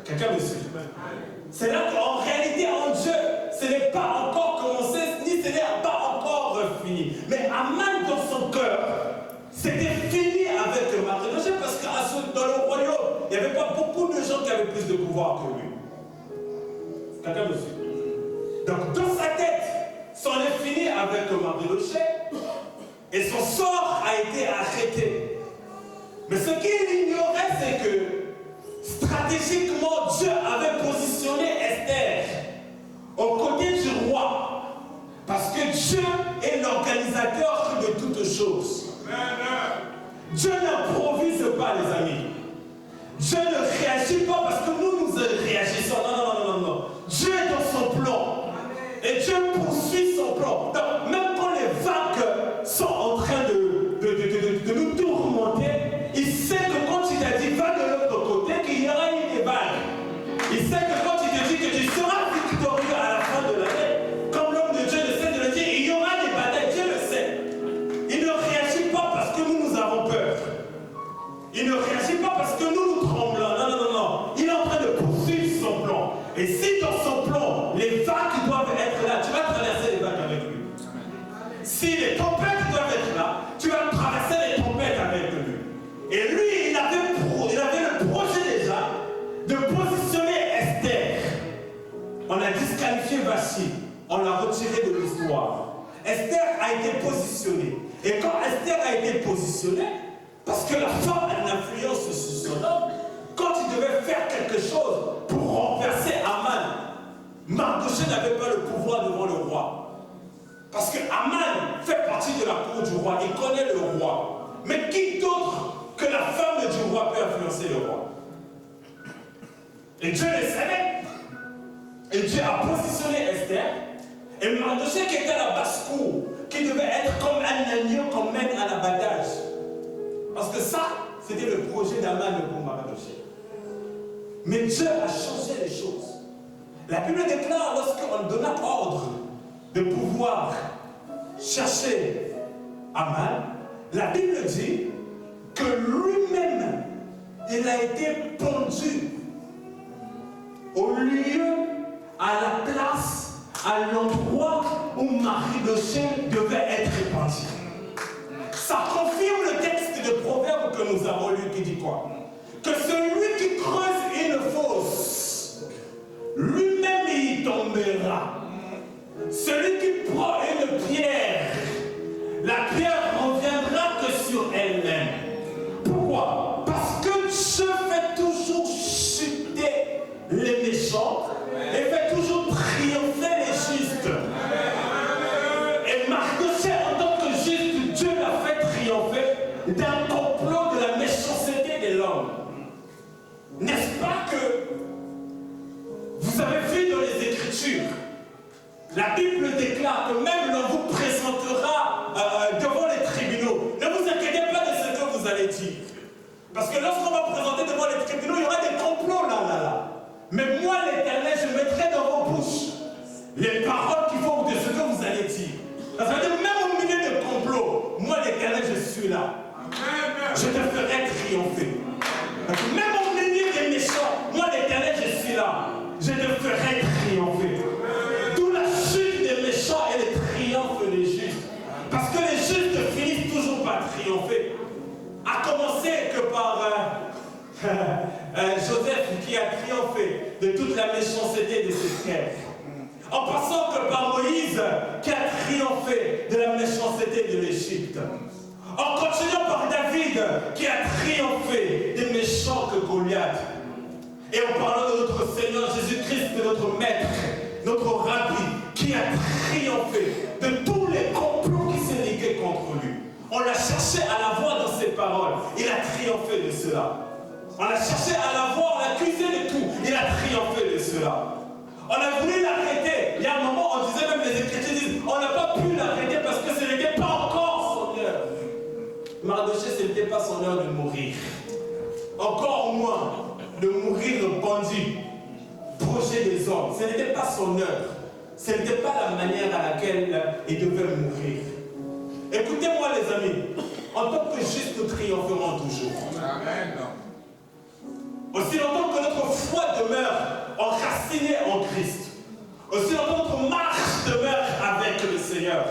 Quelqu'un me suit? C'est là qu'en réalité, en Dieu, ce n'est pas encore commencé, ni ce n'est pas encore fini. Mais Aman, dans son cœur, c'était fini avec Mardochée parce que dans le royaume, il n'y avait pas beaucoup de gens qui avaient plus de pouvoir que lui. Quelqu'un me suit? Donc, dans sa tête, c'en est fini avec Mardochée et son sort a été arrêté. Mais ce qu'il ignorait, c'est que stratégiquement, Dieu avait positionné Esther aux côtés du roi. Parce que Dieu est l'organisateur de toutes choses. Dieu n'improvise pas, les amis. Dieu ne réagit pas parce que nous réagissons. Non. Dieu est dans son plan. Et Dieu poursuit son plan. Donc, même quand les vagues sont en train de nous tourmenter, il sait que quand il t'a dit va de l'autre côté, qu'il y aura eu des vagues. Il sait que quand il te dit que tu seras victorieux à la fin de l'année, comme l'homme de Dieu le sait de le dire, il y aura des batailles, Dieu le sait. Il ne réagit pas parce que nous avons peur. Il ne réagit pas parce que nous tremblons. Non. Il est en train de poursuivre son plan. Et si dans son plan, les vagues doivent être là, tu vas traverser les vagues avec lui. Si les tempêtes doivent être là, tu vas traverser les tempêtes avec lui. Et lui, il avait le projet déjà de positionner Esther. On a disqualifié Vachi, on l'a retiré de l'histoire. Esther a été positionnée. Et quand Esther a été positionnée, parce que la femme a une influence sur son homme, quand il devait faire quelque chose pour renverser Aman, Mardochée n'avait pas le pouvoir devant le roi. Parce que Aman fait partie de la cour du roi, il connaît le roi. Mais qui d'autre que la femme du roi peut influencer le roi? Et Dieu le savait. Et Dieu a positionné Esther. Et Mardochée qui était à la basse-cour, qui devait être comme un agneau qu'on mène à l'abattage. Parce que ça, c'était le projet d'Aman pour Mardochée. Mais Dieu a changé les choses. La Bible déclare, lorsqu'on donna ordre de pouvoir chercher Aman, la Bible dit que lui-même, il a été pendu au lieu, à la place, à l'endroit où Mardochée devait être pendu. Ça confirme le texte de Proverbe que nous avons lu qui dit quoi? Que celui qui creuse une fosse, lui-même y tombera. Celui qui prend une pierre, la pierre reviendra que sur elle-même. Pourquoi? Parce que Dieu fait toujours chuter les méchants et fait toujours triompher les justes. Et Mardochée, en tant que juste, Dieu l'a fait triompher d'un complot de la méchanceté de l'homme. N'est-ce pas que vous avez vu dans les Écritures, la Bible déclare que même l'on vous présentera devant les tribunaux. Ne vous inquiétez pas de ce que vous allez dire. Parce que lorsqu'on va présenter devant les tribunaux, il y aura des complots là. Mais moi, l'Éternel, je mettrai dans vos bouches les paroles qu'il faut de ce que vous allez dire. Ça veut dire même au milieu de complots, moi, l'Éternel, je suis là. Je te ferai triompher. Même au milieu des méchants, moi, l'Éternel, je suis là. Je te ferai triompher. D'où la chute des méchants et le triomphe des justes. Parce que les justes finissent toujours par triompher. À commencer que par Joseph qui a triomphé de toute la méchanceté de ses frères. En passant que par Moïse qui a triomphé de la méchanceté de l'Égypte. En continuant par David qui a triomphé des méchants que Goliath. Et en parlant de notre Seigneur Jésus-Christ, de notre Maître, notre Rabbi, qui a triomphé de tous les complots qui s'éliquaient contre lui. On l'a cherché à la voir dans ses paroles. Il a triomphé de cela. On l'a cherché à la voir, on l'a accusé de tout. Il a triomphé de cela. On a voulu l'arrêter. Il y a un moment, on disait même, les Écritures disent, on n'a pas pu l'arrêter parce que ce n'était pas encore son heure. Mardochée, ce n'était pas son heure de mourir. Encore moins de mourir pendu, projet des hommes. Ce n'était pas son heure. Ce n'était pas la manière à laquelle il devait mourir. Écoutez-moi les amis, en tant que juste, nous triompherons toujours. Amen. Aussi longtemps que notre foi demeure enracinée en Christ, aussi longtemps que notre marche demeure avec le Seigneur,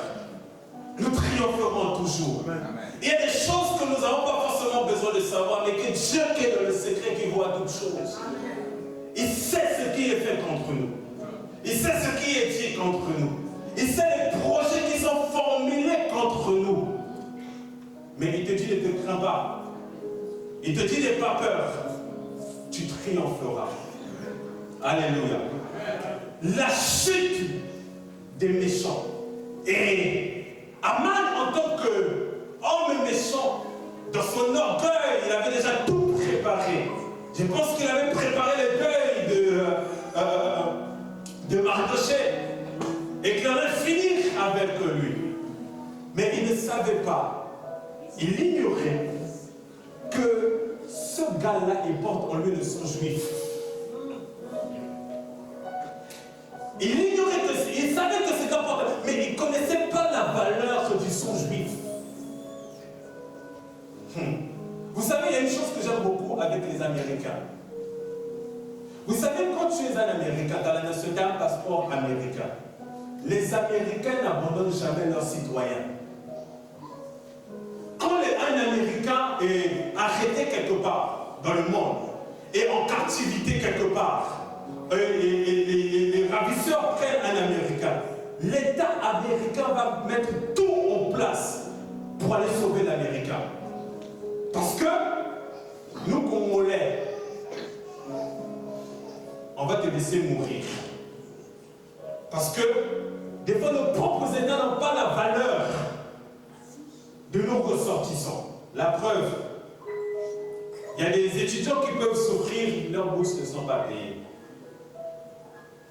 nous triompherons toujours. Amen. Il y a des choses que nous n'avons pas forcément besoin de savoir, mais que Dieu qui est dans le secret, qui voit toutes choses. Il sait ce qui est fait contre nous. Il sait ce qui est dit contre nous. Il sait les projets qui sont formulés contre nous. Mais il te dit ne te crains pas. Il te dit n'aie pas peur. Tu triompheras. Alléluia. La chute des méchants. Et Aman, en tant qu'homme méchant, dans son orgueil, il avait déjà tout préparé. Je pense qu'il avait préparé le deuil de Mardochée et qu'il allait finir avec lui. Mais il ne savait pas, il ignorait que ce gars-là, il porte en lui le sang juif. Il ignorait que, il savait que c'est important, mais il ne connaissait pas la valeur du sang juif. Vous savez, il y a une chose que j'aime beaucoup avec les Américains. Vous savez, quand tu es un Américain, tu as la nationalité, un passeport américain. Les Américains n'abandonnent jamais leurs citoyens. Quand un Américain est arrêté quelque part dans le monde, et en captivité quelque part, les ravisseurs prennent un Américain, l'État américain va mettre tout en place pour aller sauver l'Américain. Parce que nous, Congolais, on va te laisser mourir. Parce que des fois, nos propres États n'ont pas la valeur de nos ressortissants. La preuve, il y a des étudiants qui peuvent souffrir, leurs bourses ne sont pas payées.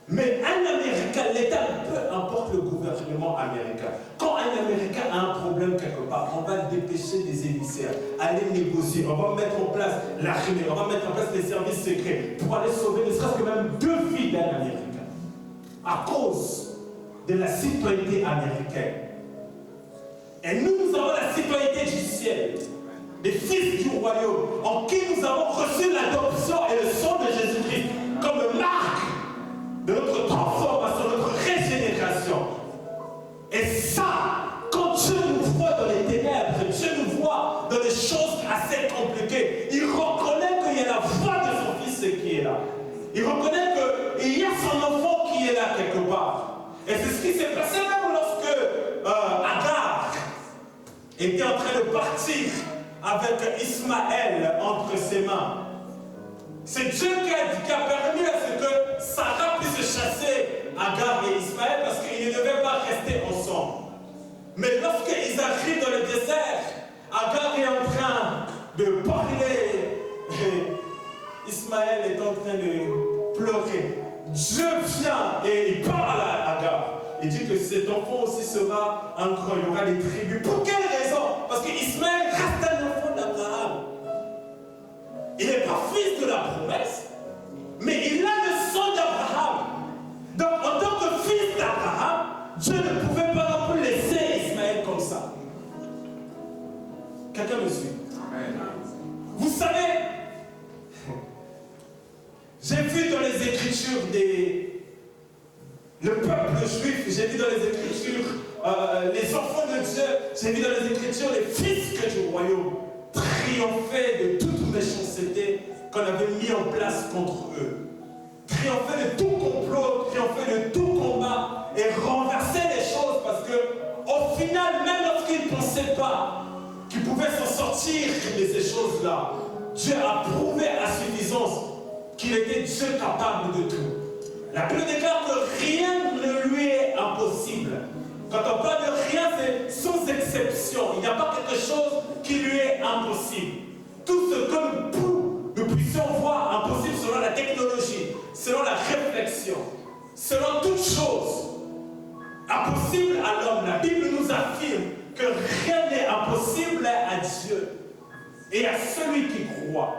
Mais un Américain, l'État, peu importe le gouvernement américain, quand un Américain a un problème quelque part, on va dépêcher des émissaires, aller négocier, on va mettre en place l'armée, on va mettre en place les services secrets pour aller sauver ne serait-ce que même 2 vies d'un Américain. À cause de la citoyenneté américaine. Et nous avons la citoyenneté du ciel, des fils du royaume, en qui nous avons reçu l'adoption et le sang de Jésus-Christ comme marque de notre transformation, de notre régénération. Et ça, quand Dieu nous voit dans les ténèbres, Dieu nous voit dans des choses assez compliquées, il reconnaît qu'il y a la voix de son fils qui est là. Il reconnaît qu'il y a son enfant qui est là quelque part. Et c'est ce qui s'est passé même lorsque Agar était en train de partir avec Ismaël entre ses mains. C'est Dieu qui a permis à ce que Sarah puisse chasser Agar et Ismaël parce qu'ils ne devaient pas rester ensemble. Mais lorsqu'ils arrivent dans le désert, Agar est en train de parler et Ismaël est en train de pleurer. Dieu vient et il parle à Agar. Il dit que cet enfant aussi sera un grand, il y aura des tribus. Pour quelle raison? Parce qu'Ismaël reste un enfant d'Abraham. Il n'est pas fils de la promesse, mais il a le sang d'Abraham. Donc en tant que fils d'Abraham, Dieu ne pouvait pas non plus laisser Ismaël comme ça. Quelqu'un me suit? Amen. Vous savez, j'ai vu dans les Écritures le peuple juif, j'ai vu dans les Écritures les enfants de Dieu, j'ai vu dans les Écritures les fils du royaume triompher de toute méchanceté qu'on avait mis en place contre eux. Triompher de tout complot, triompher de tout combat et renverser les choses parce que au final, même lorsqu'ils ne pensaient pas qu'ils pouvaient s'en sortir de ces choses-là, Dieu a prouvé à suffisance qu'il était Dieu capable de tout. La Bible déclare que rien ne lui est impossible. Quand on parle de rien, c'est sans exception. Il n'y a pas quelque chose qui lui est impossible. Tout ce que nous puissions voir impossible selon la technologie, selon la réflexion, selon toute chose impossible à l'homme. La Bible nous affirme que rien n'est impossible à Dieu et à celui qui croit.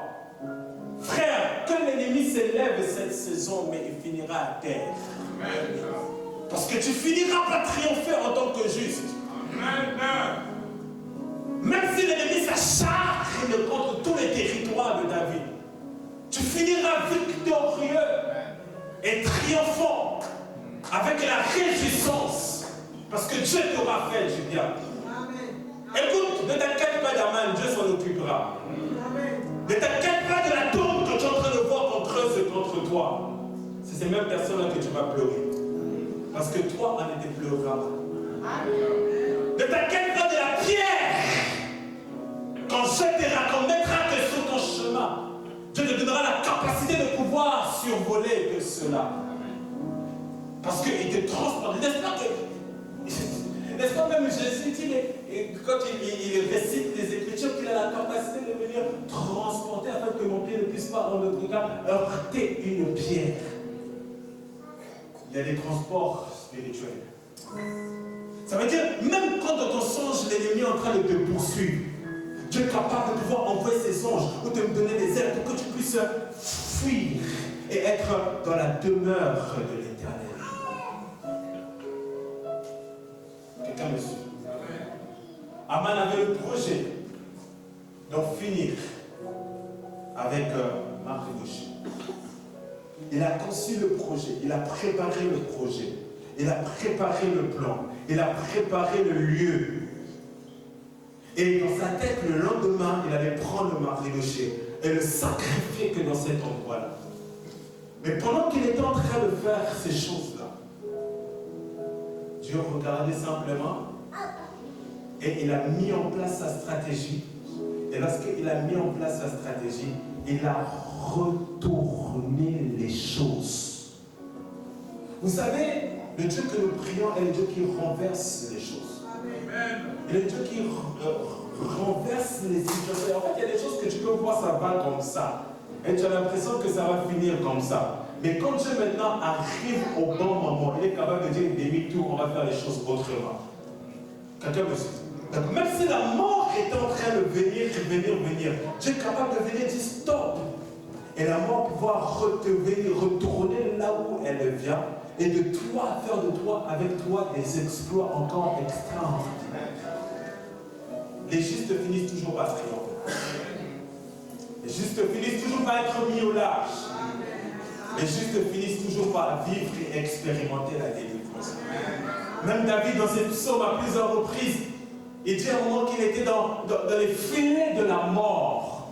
Frère, que l'ennemi s'élève cette saison, mais il finira à terre. Amen. Parce que tu finiras par triompher en tant que juste. Amen. Même si l'ennemi s'acharne contre tous les territoires de David, tu finiras victorieux et triomphant avec la réjouissance. Parce que Dieu t'aura fait du bien. Écoute, ne t'inquiète pas d'Aman, Dieu s'en occupera. Ne t'inquiète pas de la tombe que tu es en train de voir qu'on creuse contre toi. C'est ces mêmes personnes-là que tu vas pleurer. Parce que toi, on était pleurant. Ne t'inquiète pas de la pierre qu'on jettera, qu'on mettra que sur ton chemin. Dieu te donnera la capacité de pouvoir survoler de cela. Parce qu'il te transporte. N'est-ce pas même Jésus dit, quand il récite les Écritures, qu'il a la capacité de venir transporter afin que mon pied ne puisse pas dans notre regard heurter une pierre. Il y a des transports spirituels. Ça veut dire, même quand dans ton songe, l'ennemi est en train de te poursuivre, Dieu est capable de pouvoir envoyer ses anges ou de me donner des ailes pour que tu puisses fuir et être dans la demeure de l'Éternel. Quelqu'un me suit? Aman avait le projet d'en finir avec Mardochée. Il a conçu le projet, il a préparé le projet, il a préparé le plan, il a préparé le lieu. Et dans sa tête, le lendemain, il allait prendre Mardochée et le sacrifier que dans cet endroit-là. Mais pendant qu'il était en train de faire ces choses-là, Dieu regardait simplement Et il a mis en place sa stratégie. Et lorsqu'il a mis en place sa stratégie, il a retourné les choses. Vous savez, le Dieu que nous prions est le Dieu qui renverse les choses. Il est le Dieu qui renverse les situations. En fait, il y a des choses que tu peux voir, ça va comme ça. Et tu as l'impression que ça va finir comme ça. Mais quand Dieu maintenant arrive au bon moment, il est capable de dire demi-tour, on va faire les choses autrement. Quelqu'un me suit. Donc même si la mort est en train de venir, Dieu est capable de venir dire stop. Et la mort pouvoir retourner là où elle vient et de toi, faire de toi, avec toi, des exploits encore extraordinaires. Les justes finissent toujours par triompher. Les justes finissent toujours par être mis au large. Les justes finissent toujours par vivre et expérimenter la délivrance. Même David, dans ses psaumes à plusieurs reprises, il dit à un moment qu'il était dans les filets de la mort.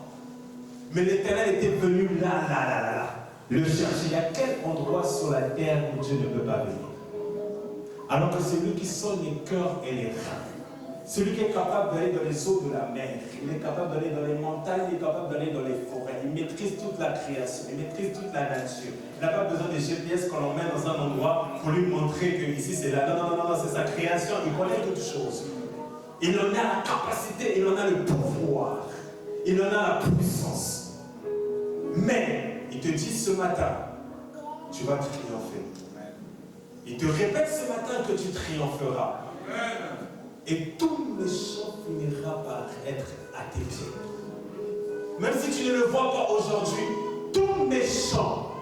Mais l'Éternel était venu là, le chercher. Il y a quel endroit sur la terre où Dieu ne peut pas venir? Alors que c'est lui qui sonne les cœurs et les reins. Celui qui est capable d'aller dans les eaux de la mer, il est capable d'aller dans les montagnes, il est capable d'aller dans les forêts, il maîtrise toute la création, il maîtrise toute la nature. Il n'a pas besoin de GPS qu'on l'emmène dans un endroit pour lui montrer que ici c'est là. Non, c'est sa création, il connaît toutes choses. Il en a la capacité, il en a le pouvoir, il en a la puissance. Mais il te dit ce matin, tu vas triompher. Il te répète ce matin que tu triompheras. Et tout méchant finira par être à tes pieds. Même si tu ne le vois pas aujourd'hui, tout méchant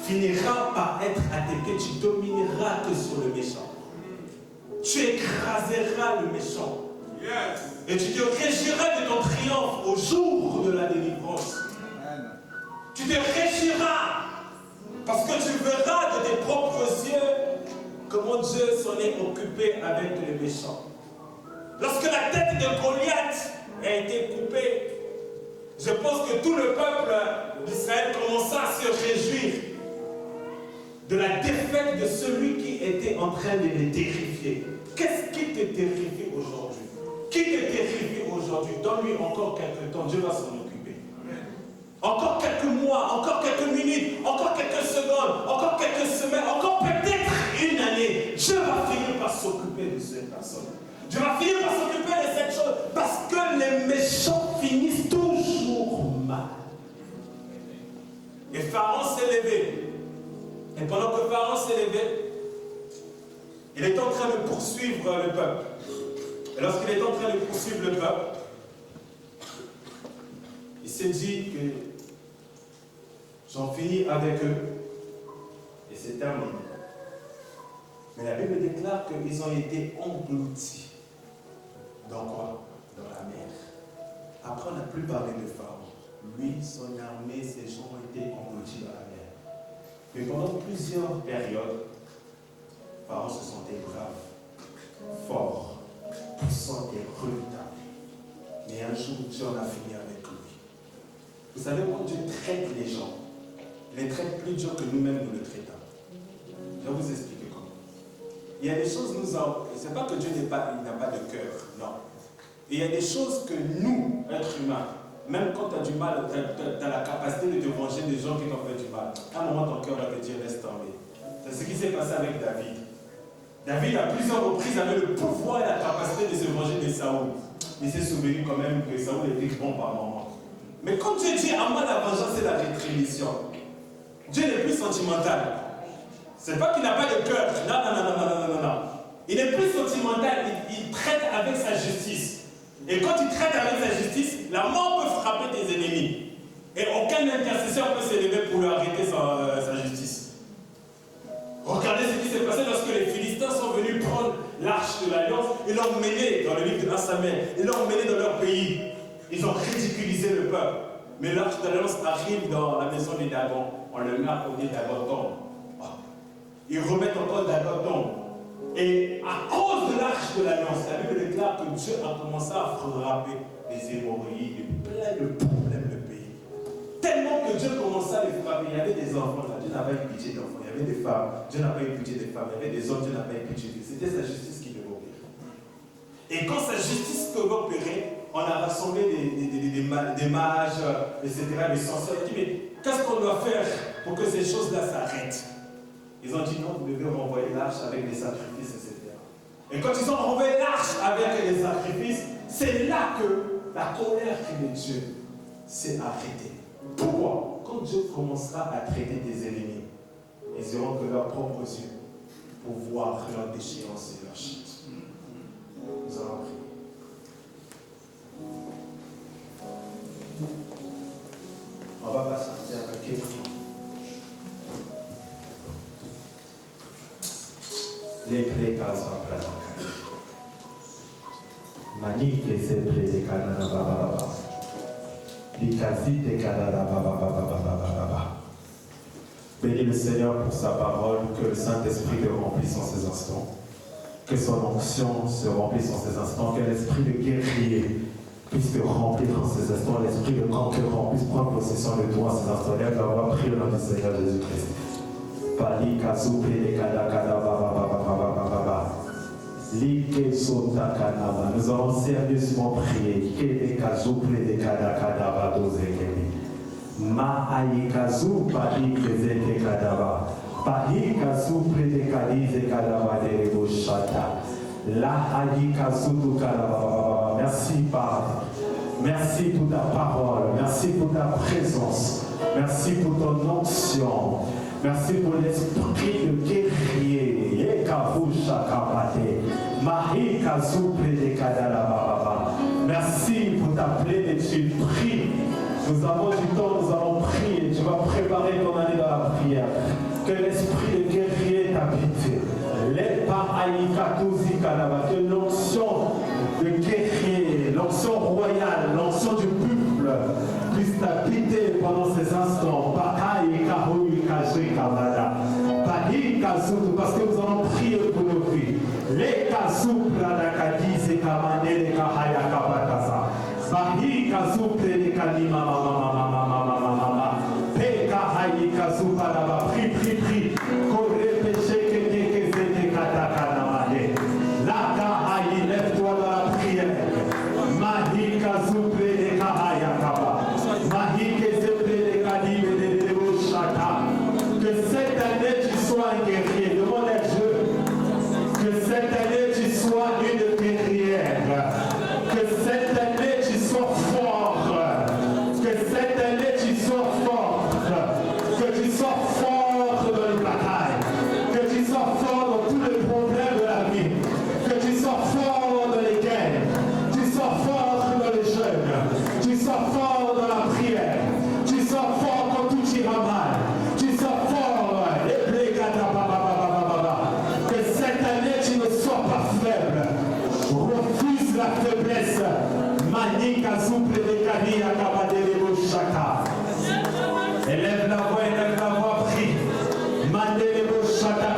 finira par être à tes pieds. Tu domineras que sur le méchant. Tu écraseras le méchant. Et tu te réjouiras de ton triomphe au jour de la délivrance. Tu te réjouiras parce que tu verras de tes propres yeux comment Dieu s'en est occupé avec les méchants. Lorsque la tête de Goliath a été coupée, je pense que tout le peuple d'Israël commença à se réjouir de la défaite de celui qui était en train de les terrifier. Qu'est-ce qui te terrifie aujourd'hui? Qui te terrifie aujourd'hui? Donne-lui encore quelques temps, Dieu va s'en occuper. Encore quelques mois, encore quelques minutes, encore quelques secondes, encore quelques semaines, encore peut-être une année. Dieu va finir par s'occuper de cette personne. Dieu va finir par s'occuper de cette chose parce que les méchants finissent toujours mal. Et Pharaon s'est levé. Et pendant que Pharaon s'est levé, il est en train de poursuivre le peuple. Et lorsqu'il est en train de poursuivre le peuple, il s'est dit que j'en finis avec eux et c'est terminé. Mais la Bible déclare qu'ils ont été engloutis. Dans quoi? Dans la mer. Après, on n'a plus parlé de Pharaon. Lui, son armée, ses gens ont été engloutis dans la mer. Mais pendant plusieurs périodes, Pharaon se sentait brave, fort, puissant et redoutable. Mais un jour, Dieu en a fini avec lui. Vous savez, quand Dieu traite les gens, il les traite plus dur que nous-mêmes nous le traitons. Je vais vous expliquer comment. Il y a des choses, c'est pas que Dieu n'a pas de cœur, non. Il y a des choses que nous, êtres humains, même quand tu as du mal, tu as la capacité de te venger des gens qui t'ont fait du mal. À un moment, ton cœur va te dire, laisse tomber. C'est ce qui s'est passé avec David. David, à plusieurs reprises, avait le pouvoir et la capacité de se venger de Saoul. Il s'est souvenu quand même que Saoul était bon par moment. Mais quand Dieu dit, à moi, la vengeance et la rétribution, Dieu n'est plus sentimental. C'est pas qu'il n'a pas de cœur. Non. Il n'est plus sentimental. Il traite avec sa justice. Et quand il traite avec sa justice, la mort peut frapper tes ennemis. Et aucun intercesseur peut s'élever pour lui arrêter sa justice. Regardez ce qui s'est passé lorsque les Philistins sont venus prendre l'arche de l'Alliance. Ils l'ont mené dans le livre de 1 Samuel. Ils l'ont mené dans leur pays. Ils ont ridiculisé le peuple. Mais l'arche de l'Alliance arrive dans la maison des Dagon. On le met à côté d'Agoton. Ils remettent encore d'Agoton. Et à cause de l'arche de l'Alliance, la Bible déclare que Dieu a commencé à frapper les hémorroïdes, plein de problèmes le pays. Tellement que Dieu commençait à les frapper. Il y avait des enfants, là, Dieu n'a pas eu pitié d'enfants. Il y avait des femmes, Dieu n'a pas eu pitié des femmes. Il y avait des hommes, Dieu n'a pas eu pitié d'eux. C'était sa justice qui devait obéir. Et quand sa justice peut opérer, on a rassemblé des mages, etc., des sorciers. On dit, mais qu'est-ce qu'on doit faire pour que ces choses-là s'arrêtent? Ils ont dit non, vous devez renvoyer l'arche avec des sacrifices, etc. Et quand ils ont renvoyé l'arche avec les sacrifices, c'est là que la colère de Dieu s'est arrêtée. Pourquoi? Quand Dieu commencera à traiter des ennemis, ils auront que leurs propres yeux pour voir leur déchéance et leur chute. Nous allons prier. On va pas sortir avec quelqu'un. Les précases en place. Mani que se pré canana baba. L'icasi de canana baba. Bénis le Seigneur pour sa parole, que le Saint-Esprit le remplisse en ces instants. Que son onction se remplisse en ces instants, que l'esprit de guerrier puisse te remplir en ces instants, l'esprit de conquérant puisse prendre possession de toi en ces instants. Lève la voix, prie au nom du Seigneur Jésus-Christ. Pali kazu pele kada kada baba. Like sota kanaba. Nous allons sérieusement prier. Kede kazu pele kada kada badozekeli. Ma ayi kazu pali kezete kadaba. Pali kazu pele kadize kadaba de boshata. La ayi kazu tu kadaba. Merci Père. Merci pour ta parole. Merci pour ta présence. Merci pour ton onction. Merci pour l'esprit de guerrier. Merci pour ta plénitude. Prie. Nous avons du temps, nous allons prier. Tu vas préparer ton année dans la prière. Que l'esprit de guerrier t'habite. Que l'onction de guerrier, l'onction royale, l'onction du peuple puisse t'habiter pendant ces instants. Parce que nous allons prier pour nos vies. Les kazupla nakadize kamanele kahaya kabakasa. Bahi kazupla de kalima mama. Peka hayi kazupa laba. Prie. Kore péché que zete katakana mane. Laka hayi, lève-toi dans la prière. Mahi kazupla de kahaya kaba. Mahi kezupla de kalime de devoshaka. Que cette année tu sois un guerrier. Demande à Dieu. Que cette année tu sois une guerrière. Que cette année tu sois fort. Que cette année tu sois forte. Que tu sois fort dans les batailles. Que tu sois fort dans tous les problèmes de la vie. Que tu sois fort dans les guerres. Tu sois fort dans les jeûnes. Tu sois fort dans la prière. Tu sois fort quand tout ira mal. Tu sois fort. Que cette année tu ne sois pas faible. Refuse la faiblesse. Manika souple de Kani Akabadele Shaka. Élève la voix, prie. Mandele Shaka.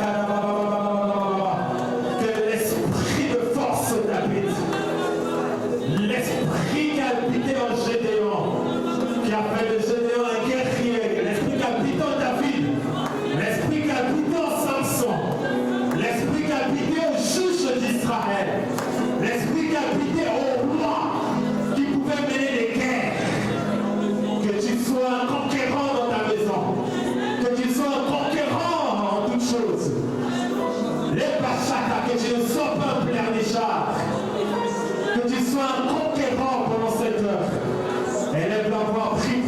Que l'esprit de force t'habite. L'esprit qui a habité en Gédéon, qui a fait de Gédéon un guerrier. L'esprit qui a habité en David. L'esprit qui a habité en Samson. L'esprit qui a habité au juge d'Israël. L'esprit qui a habité au roi qui pouvait mener des guerres. Que tu sois un conquérant dans ta maison. Que tu sois un conquérant en toutes choses. Les Pachaka, que tu ne sois pas un pleurnichard. Que tu sois un conquérant pendant cette heure. Élève la voix, prie.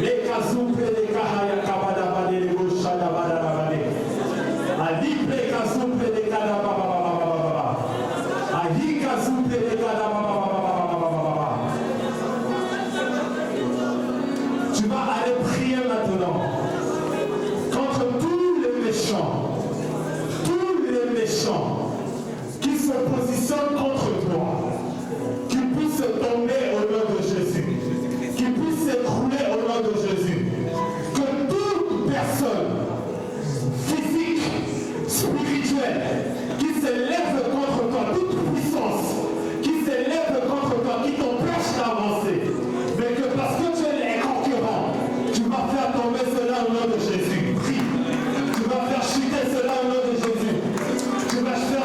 Les Kazoupe, les Kahaya Kabadabade, les Goshadabadabade. Ali les Kazoupe, les Kadababababababa. Ali Kazoupe, les Kadababababababa. Tu vas aller prier maintenant contre tous les méchants qui se positionnent contre toi, qui puissent tomber au nom de Jésus, qui puissent s'écrouler au nom de Jésus. Que toute personne physique, spirituelle, qui s'élève contre toi, toute puissance qui s'élève contre toi, qui t'empêche d'avancer, mais que parce que tu es conquérant, tu vas faire tomber cela au nom de Jésus. Prie. Tu vas faire chuter cela au nom de Jésus. Tu vas faire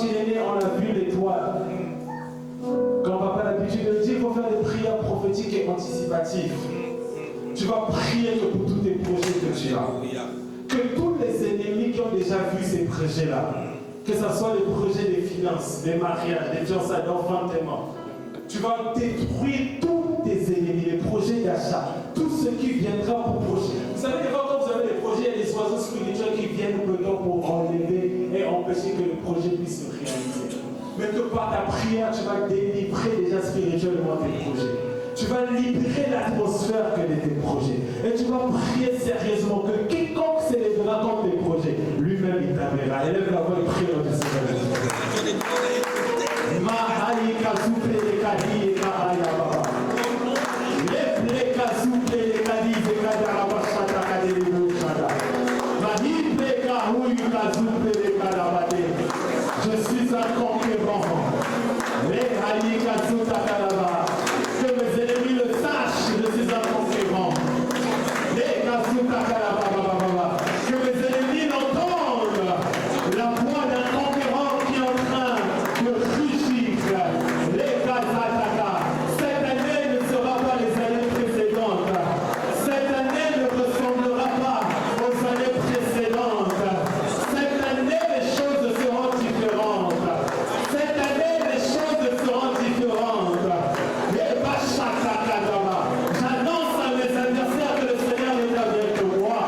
il est né, on a vu l'étoile. Quand papa a l'habitude de dire, il faut faire des prières prophétiques et anticipatives. Tu vas prier que pour tous tes projets que tu as. Que tous les ennemis qui ont déjà vu ces projets-là, que ce soit les projets des finances, des mariages, des fiançailles, d'enfantement, tu vas détruire tous tes ennemis, les projets d'achat, tout ce qui viendra pour projet. Vous savez, des fois, quand vous avez des projets, il y a des oiseaux spirituels qui viennent dedans pour enlever et empêcher que le projet puisse se réaliser. Mais que par ta prière, tu vas délivrer déjà spirituellement tes projets. Tu vas libérer l'atmosphère que de tes projets. Et tu vas prier sérieusement que quiconque s'élèvera contre tes projets, lui-même il t'amènera. Élève la voix et prie au Seigneur. Mahaïka souple les kadis et karaya baba. Lève les kasouple les kadis et kadara chata kadeli chata. Mahip les kahouy kasouple les karabade. Je suis un conquérant. Les haïka souta karaba. Que mes ennemis le sachent, je suis un conquérant. Les kasouta karaba. Que mes ennemis l'entendent. La voix d'un conquérant qui est en train de rugir. Les kasataka. Cette année ne sera pas les années précédentes. Cette année ne ressemblera pas aux années précédentes. Cette année, les choses seront différentes. Cette année, les choses seront différentes. Et Bachakakadama. J'annonce à mes adversaires que le Seigneur est avec moi.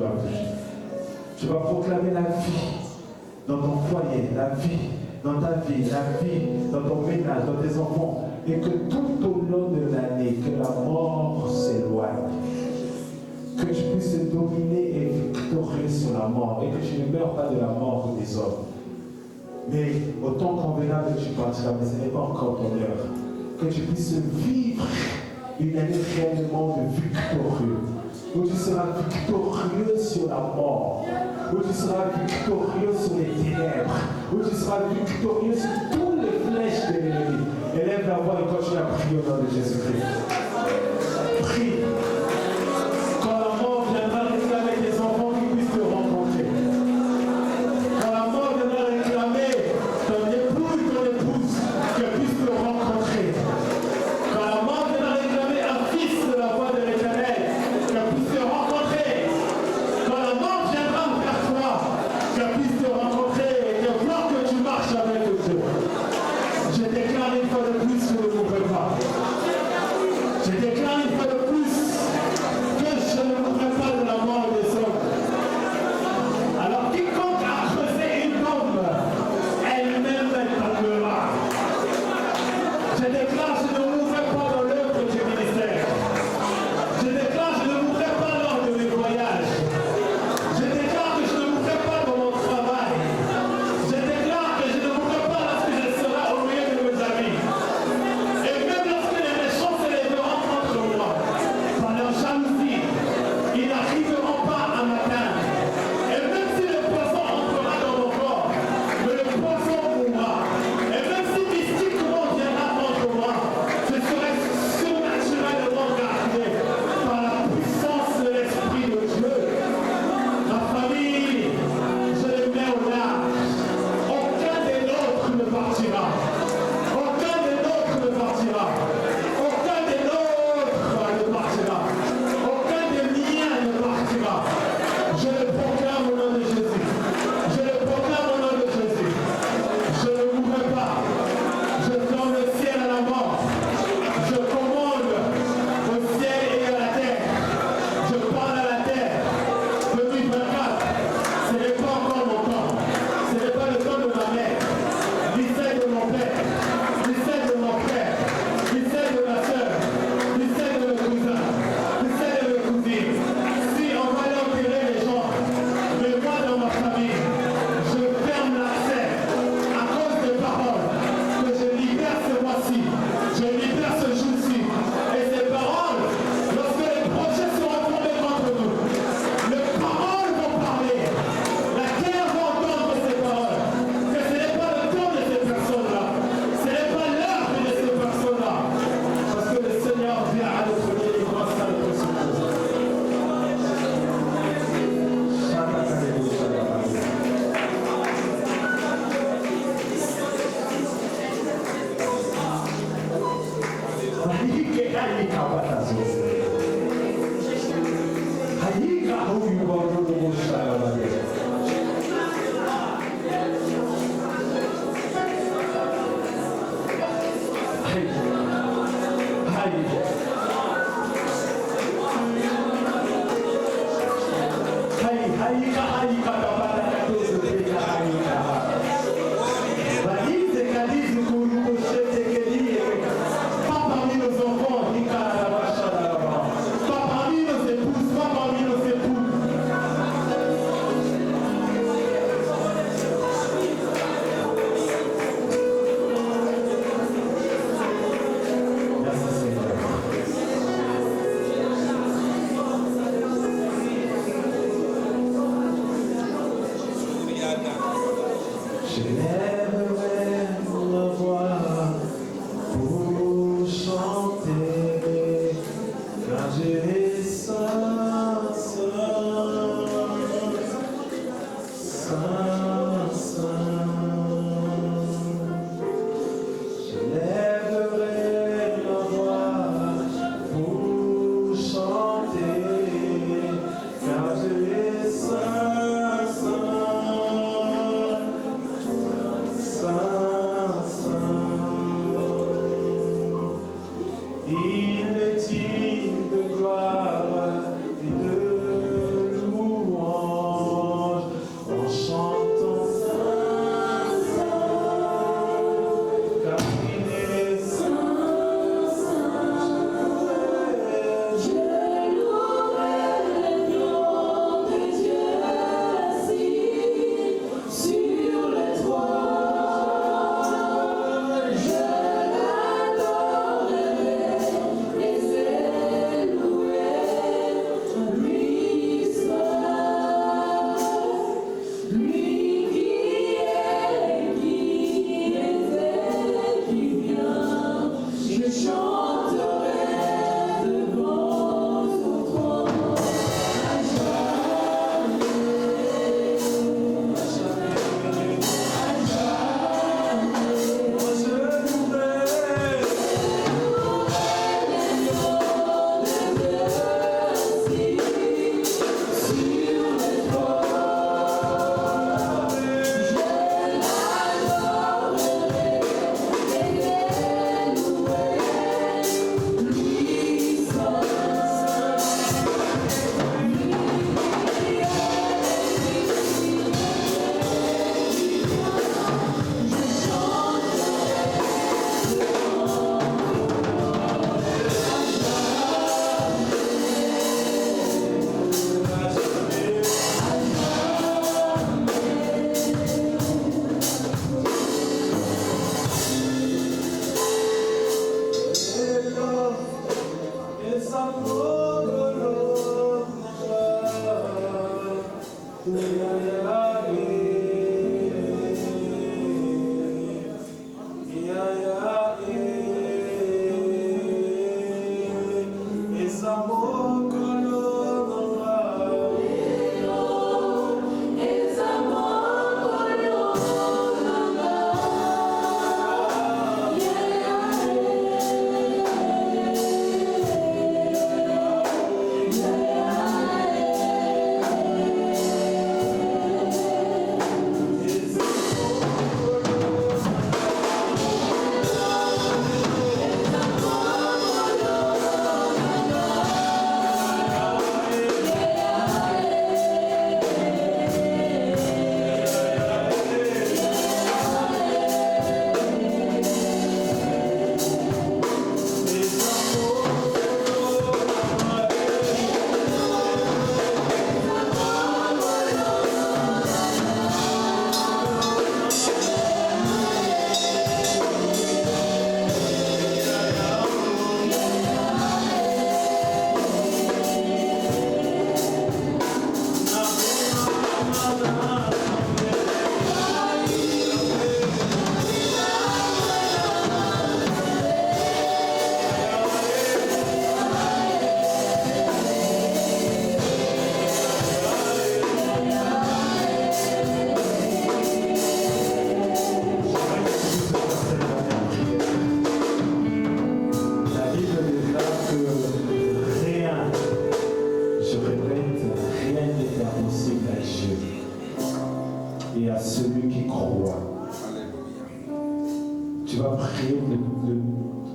va bouger. Tu vas proclamer la vie dans ton foyer, la vie dans ta vie, la vie dans ton ménage, dans tes enfants. Et que tout au long de l'année, que la mort s'éloigne. Que tu puisses dominer et victorieux sur la mort. Et que tu ne meurs pas de la mort des hommes. Mais au temps convenable, tu partiras, mais ce n'est pas encore ton heure. Que tu puisses vivre une année réellement de victorieux. Où tu seras victorieux sur la mort. Où tu seras victorieux sur les ténèbres. Où tu seras victorieux sur toutes les flèches de l'ennemi. Élève la voix et continue à prier au nom de Jésus-Christ. Prie. Quand la mort viendra réclamer tes enfants qui puissent te rencontrer. Quand la mort viendra réclamer ton époux et ton épouse qui puissent te rencontrer. Quand la mort viendra réclamer un fils de la voix de l'Éternel qui puisse te rencontrer. Quand la mort viendra vers toi qui puisse te rencontrer et te voir que tu marches avec Dieu. Je déclare une fois de plus que je ne mourrai pas. Je déclare une fois de plus que je ne mourrai pas de la mort des hommes. Alors quiconque a creusé une tombe, elle-même tombera. Je déclare que je ne mourrai pas dans l'œuvre du ministère. Je déclare que je ne mourrai pas lors de mes voyages. Je déclare que je ne mourrai pas dans mon travail. Je déclare que je ne mourrai pas lorsque je serai au milieu de mes amis. Et même lorsque les méchants se lèveront contre moi, par leur jalousie, ils n'arriveront pas à m'atteindre. Et même si le poison entrera dans mon corps, mais le poison mourra. Et même si mystiquement viendra contre moi, je serai surnaturellement gardé par la puissance de l'Esprit de Dieu. Ma famille, je les mets au large. Aucun des nôtres ne partira. Aucun des nôtres ne partira. Aucun des nôtres ne partira. Aucun des miens ne partira. Je le proclame au nom de Jésus. Je le proclame au nom de Jésus. Je ne mourrai pas. Je tends le ciel à la mort. Je commande au ciel et à la terre. Je parle à la terre. 2024, ce n'est pas encore mon temps. Ce n'est pas le temps de ma mère, ni celle de mon père, ni celle de mon frère, ni celle de ma soeur, ni celle de mes cousins, ni celle de mes cousines. Si on va aller enterrer les gens, mais moi dans ma famille, je ferme l'accès à cause des paroles que je libère ce mois-ci, je libère ce jour-ci. Et ces paroles, lorsque les projets seront tombés contre nous, les paroles vont parler. La terre va entendre ces paroles. Que ce n'est pas le temps de ces personnes-là. Ce n'est pas l'heure de ces personnes-là. Parce que le Seigneur vient à notre délivrance, à notre secours. Pas parmi nos enfants, pas parmi nos épouses, pas parmi nos époux. Merci Seigneur. Je lèverai ma voix pour chanter, car Dieu est saint, saint, saint, saint. Je lèverai ma voix pour chanter, car Dieu est saint, saint, saint, saint. Il est digne de gloire et de louange.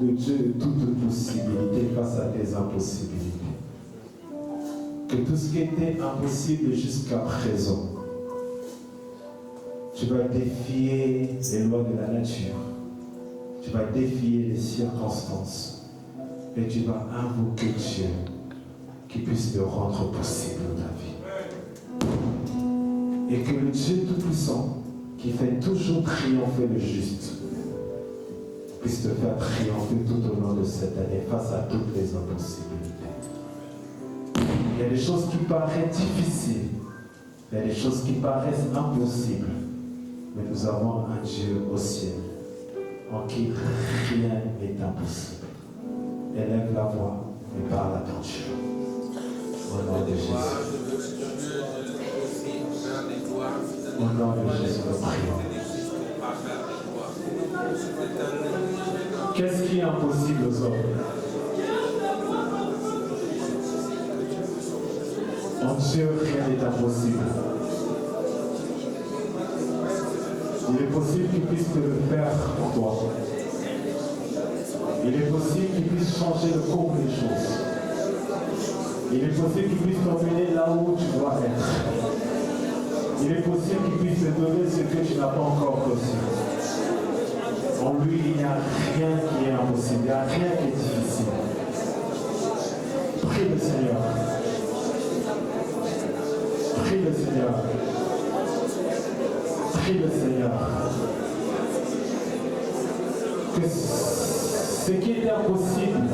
Le Dieu de toute possibilité face à tes impossibilités. Que tout ce qui était impossible jusqu'à présent, tu vas défier les lois de la nature, tu vas défier les circonstances et tu vas invoquer Dieu qui puisse le rendre possible dans ta vie. Et que le Dieu Tout-Puissant qui fait toujours triompher le juste puisse te faire triompher tout au long de cette année face à toutes les impossibilités. Il y a des choses qui paraissent difficiles, il y a des choses qui paraissent impossibles, mais nous avons un Dieu au ciel en qui rien n'est impossible. Élève la voix et parle à ton Dieu. Au nom de Jésus. Au nom de Jésus, nous prions. Qu'est-ce qui est impossible aux hommes? En Dieu, rien n'est impossible. Il est possible qu'il puisse te le faire pour toi. Il est possible qu'il puisse changer le cours des choses. Il est possible qu'il puisse t'emmener là où tu dois être. Il est possible qu'il puisse te donner ce que tu n'as pas encore reçu. En lui, il n'y a rien qui est impossible, il n'y a rien qui est difficile. Prie le Seigneur. Prie le Seigneur. Prie le Seigneur. Que ce qui est impossible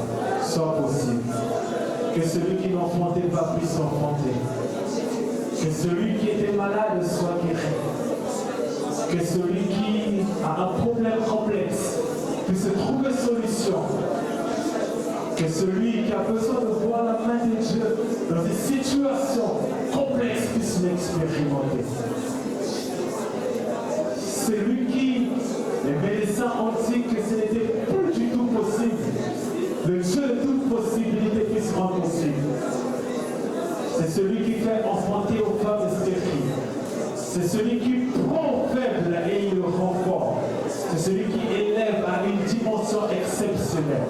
soit possible. Que celui qui n'enfantait pas puisse enfanter. Que celui qui était malade soit guéri. Que celui qui a un problème complexe puisse trouver solution. Que celui qui a besoin de voir la main de Dieu dans une situation complexe puisse l'expérimenter. Celui qui, les médecins ont dit que ce n'était plus du tout possible, le Dieu de toute possibilité puisse rendre possible. C'est celui qui fait enfanter aux femmes stériles. C'est celui qui prend faible et il le rend fort. C'est celui qui élève à une dimension exceptionnelle.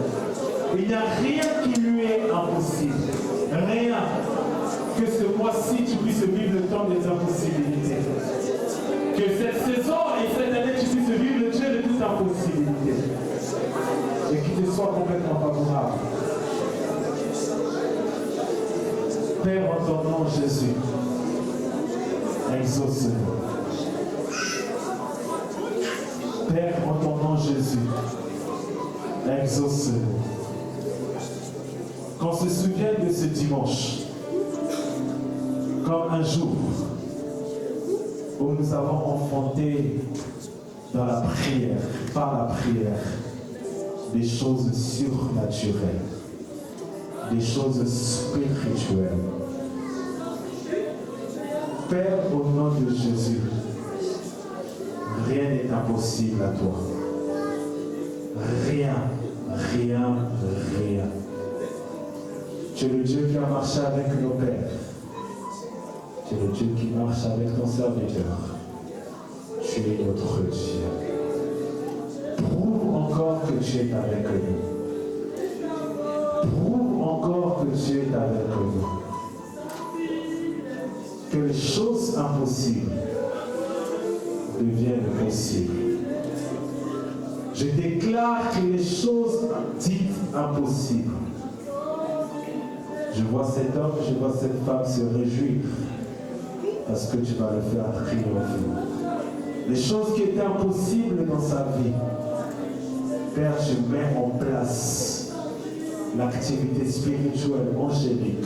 Il n'y a rien qui lui est impossible. Rien. Que ce mois-ci, tu puisses vivre le temps des impossibilités. Que cette saison et cette année, tu puisses vivre le Dieu de toute impossibilité. Et qu'il te soit complètement favorable. Père, en ton nom, Jésus, exauce-nous. Père, en ton nom, Jésus, exauce-nous. Qu'on se souvienne de ce dimanche comme un jour où nous avons enfanté dans la prière, par la prière, des choses surnaturelles, des choses spirituelles. Père, au nom de Jésus, rien n'est impossible à toi. Rien, rien, rien. Tu es le Dieu qui a marché avec nos pères. Tu es le Dieu qui marche avec ton serviteur. Tu es notre Dieu. Prouve encore que tu es avec nous. Prouve encore que tu es avec nous. Que les choses impossibles deviennent possibles. Je déclare que les choses dites impossibles. Je vois cet homme, je vois cette femme se réjouir parce que tu vas le faire triompher. Les choses qui étaient impossibles dans sa vie, Père, je mets en place l'activité spirituelle angélique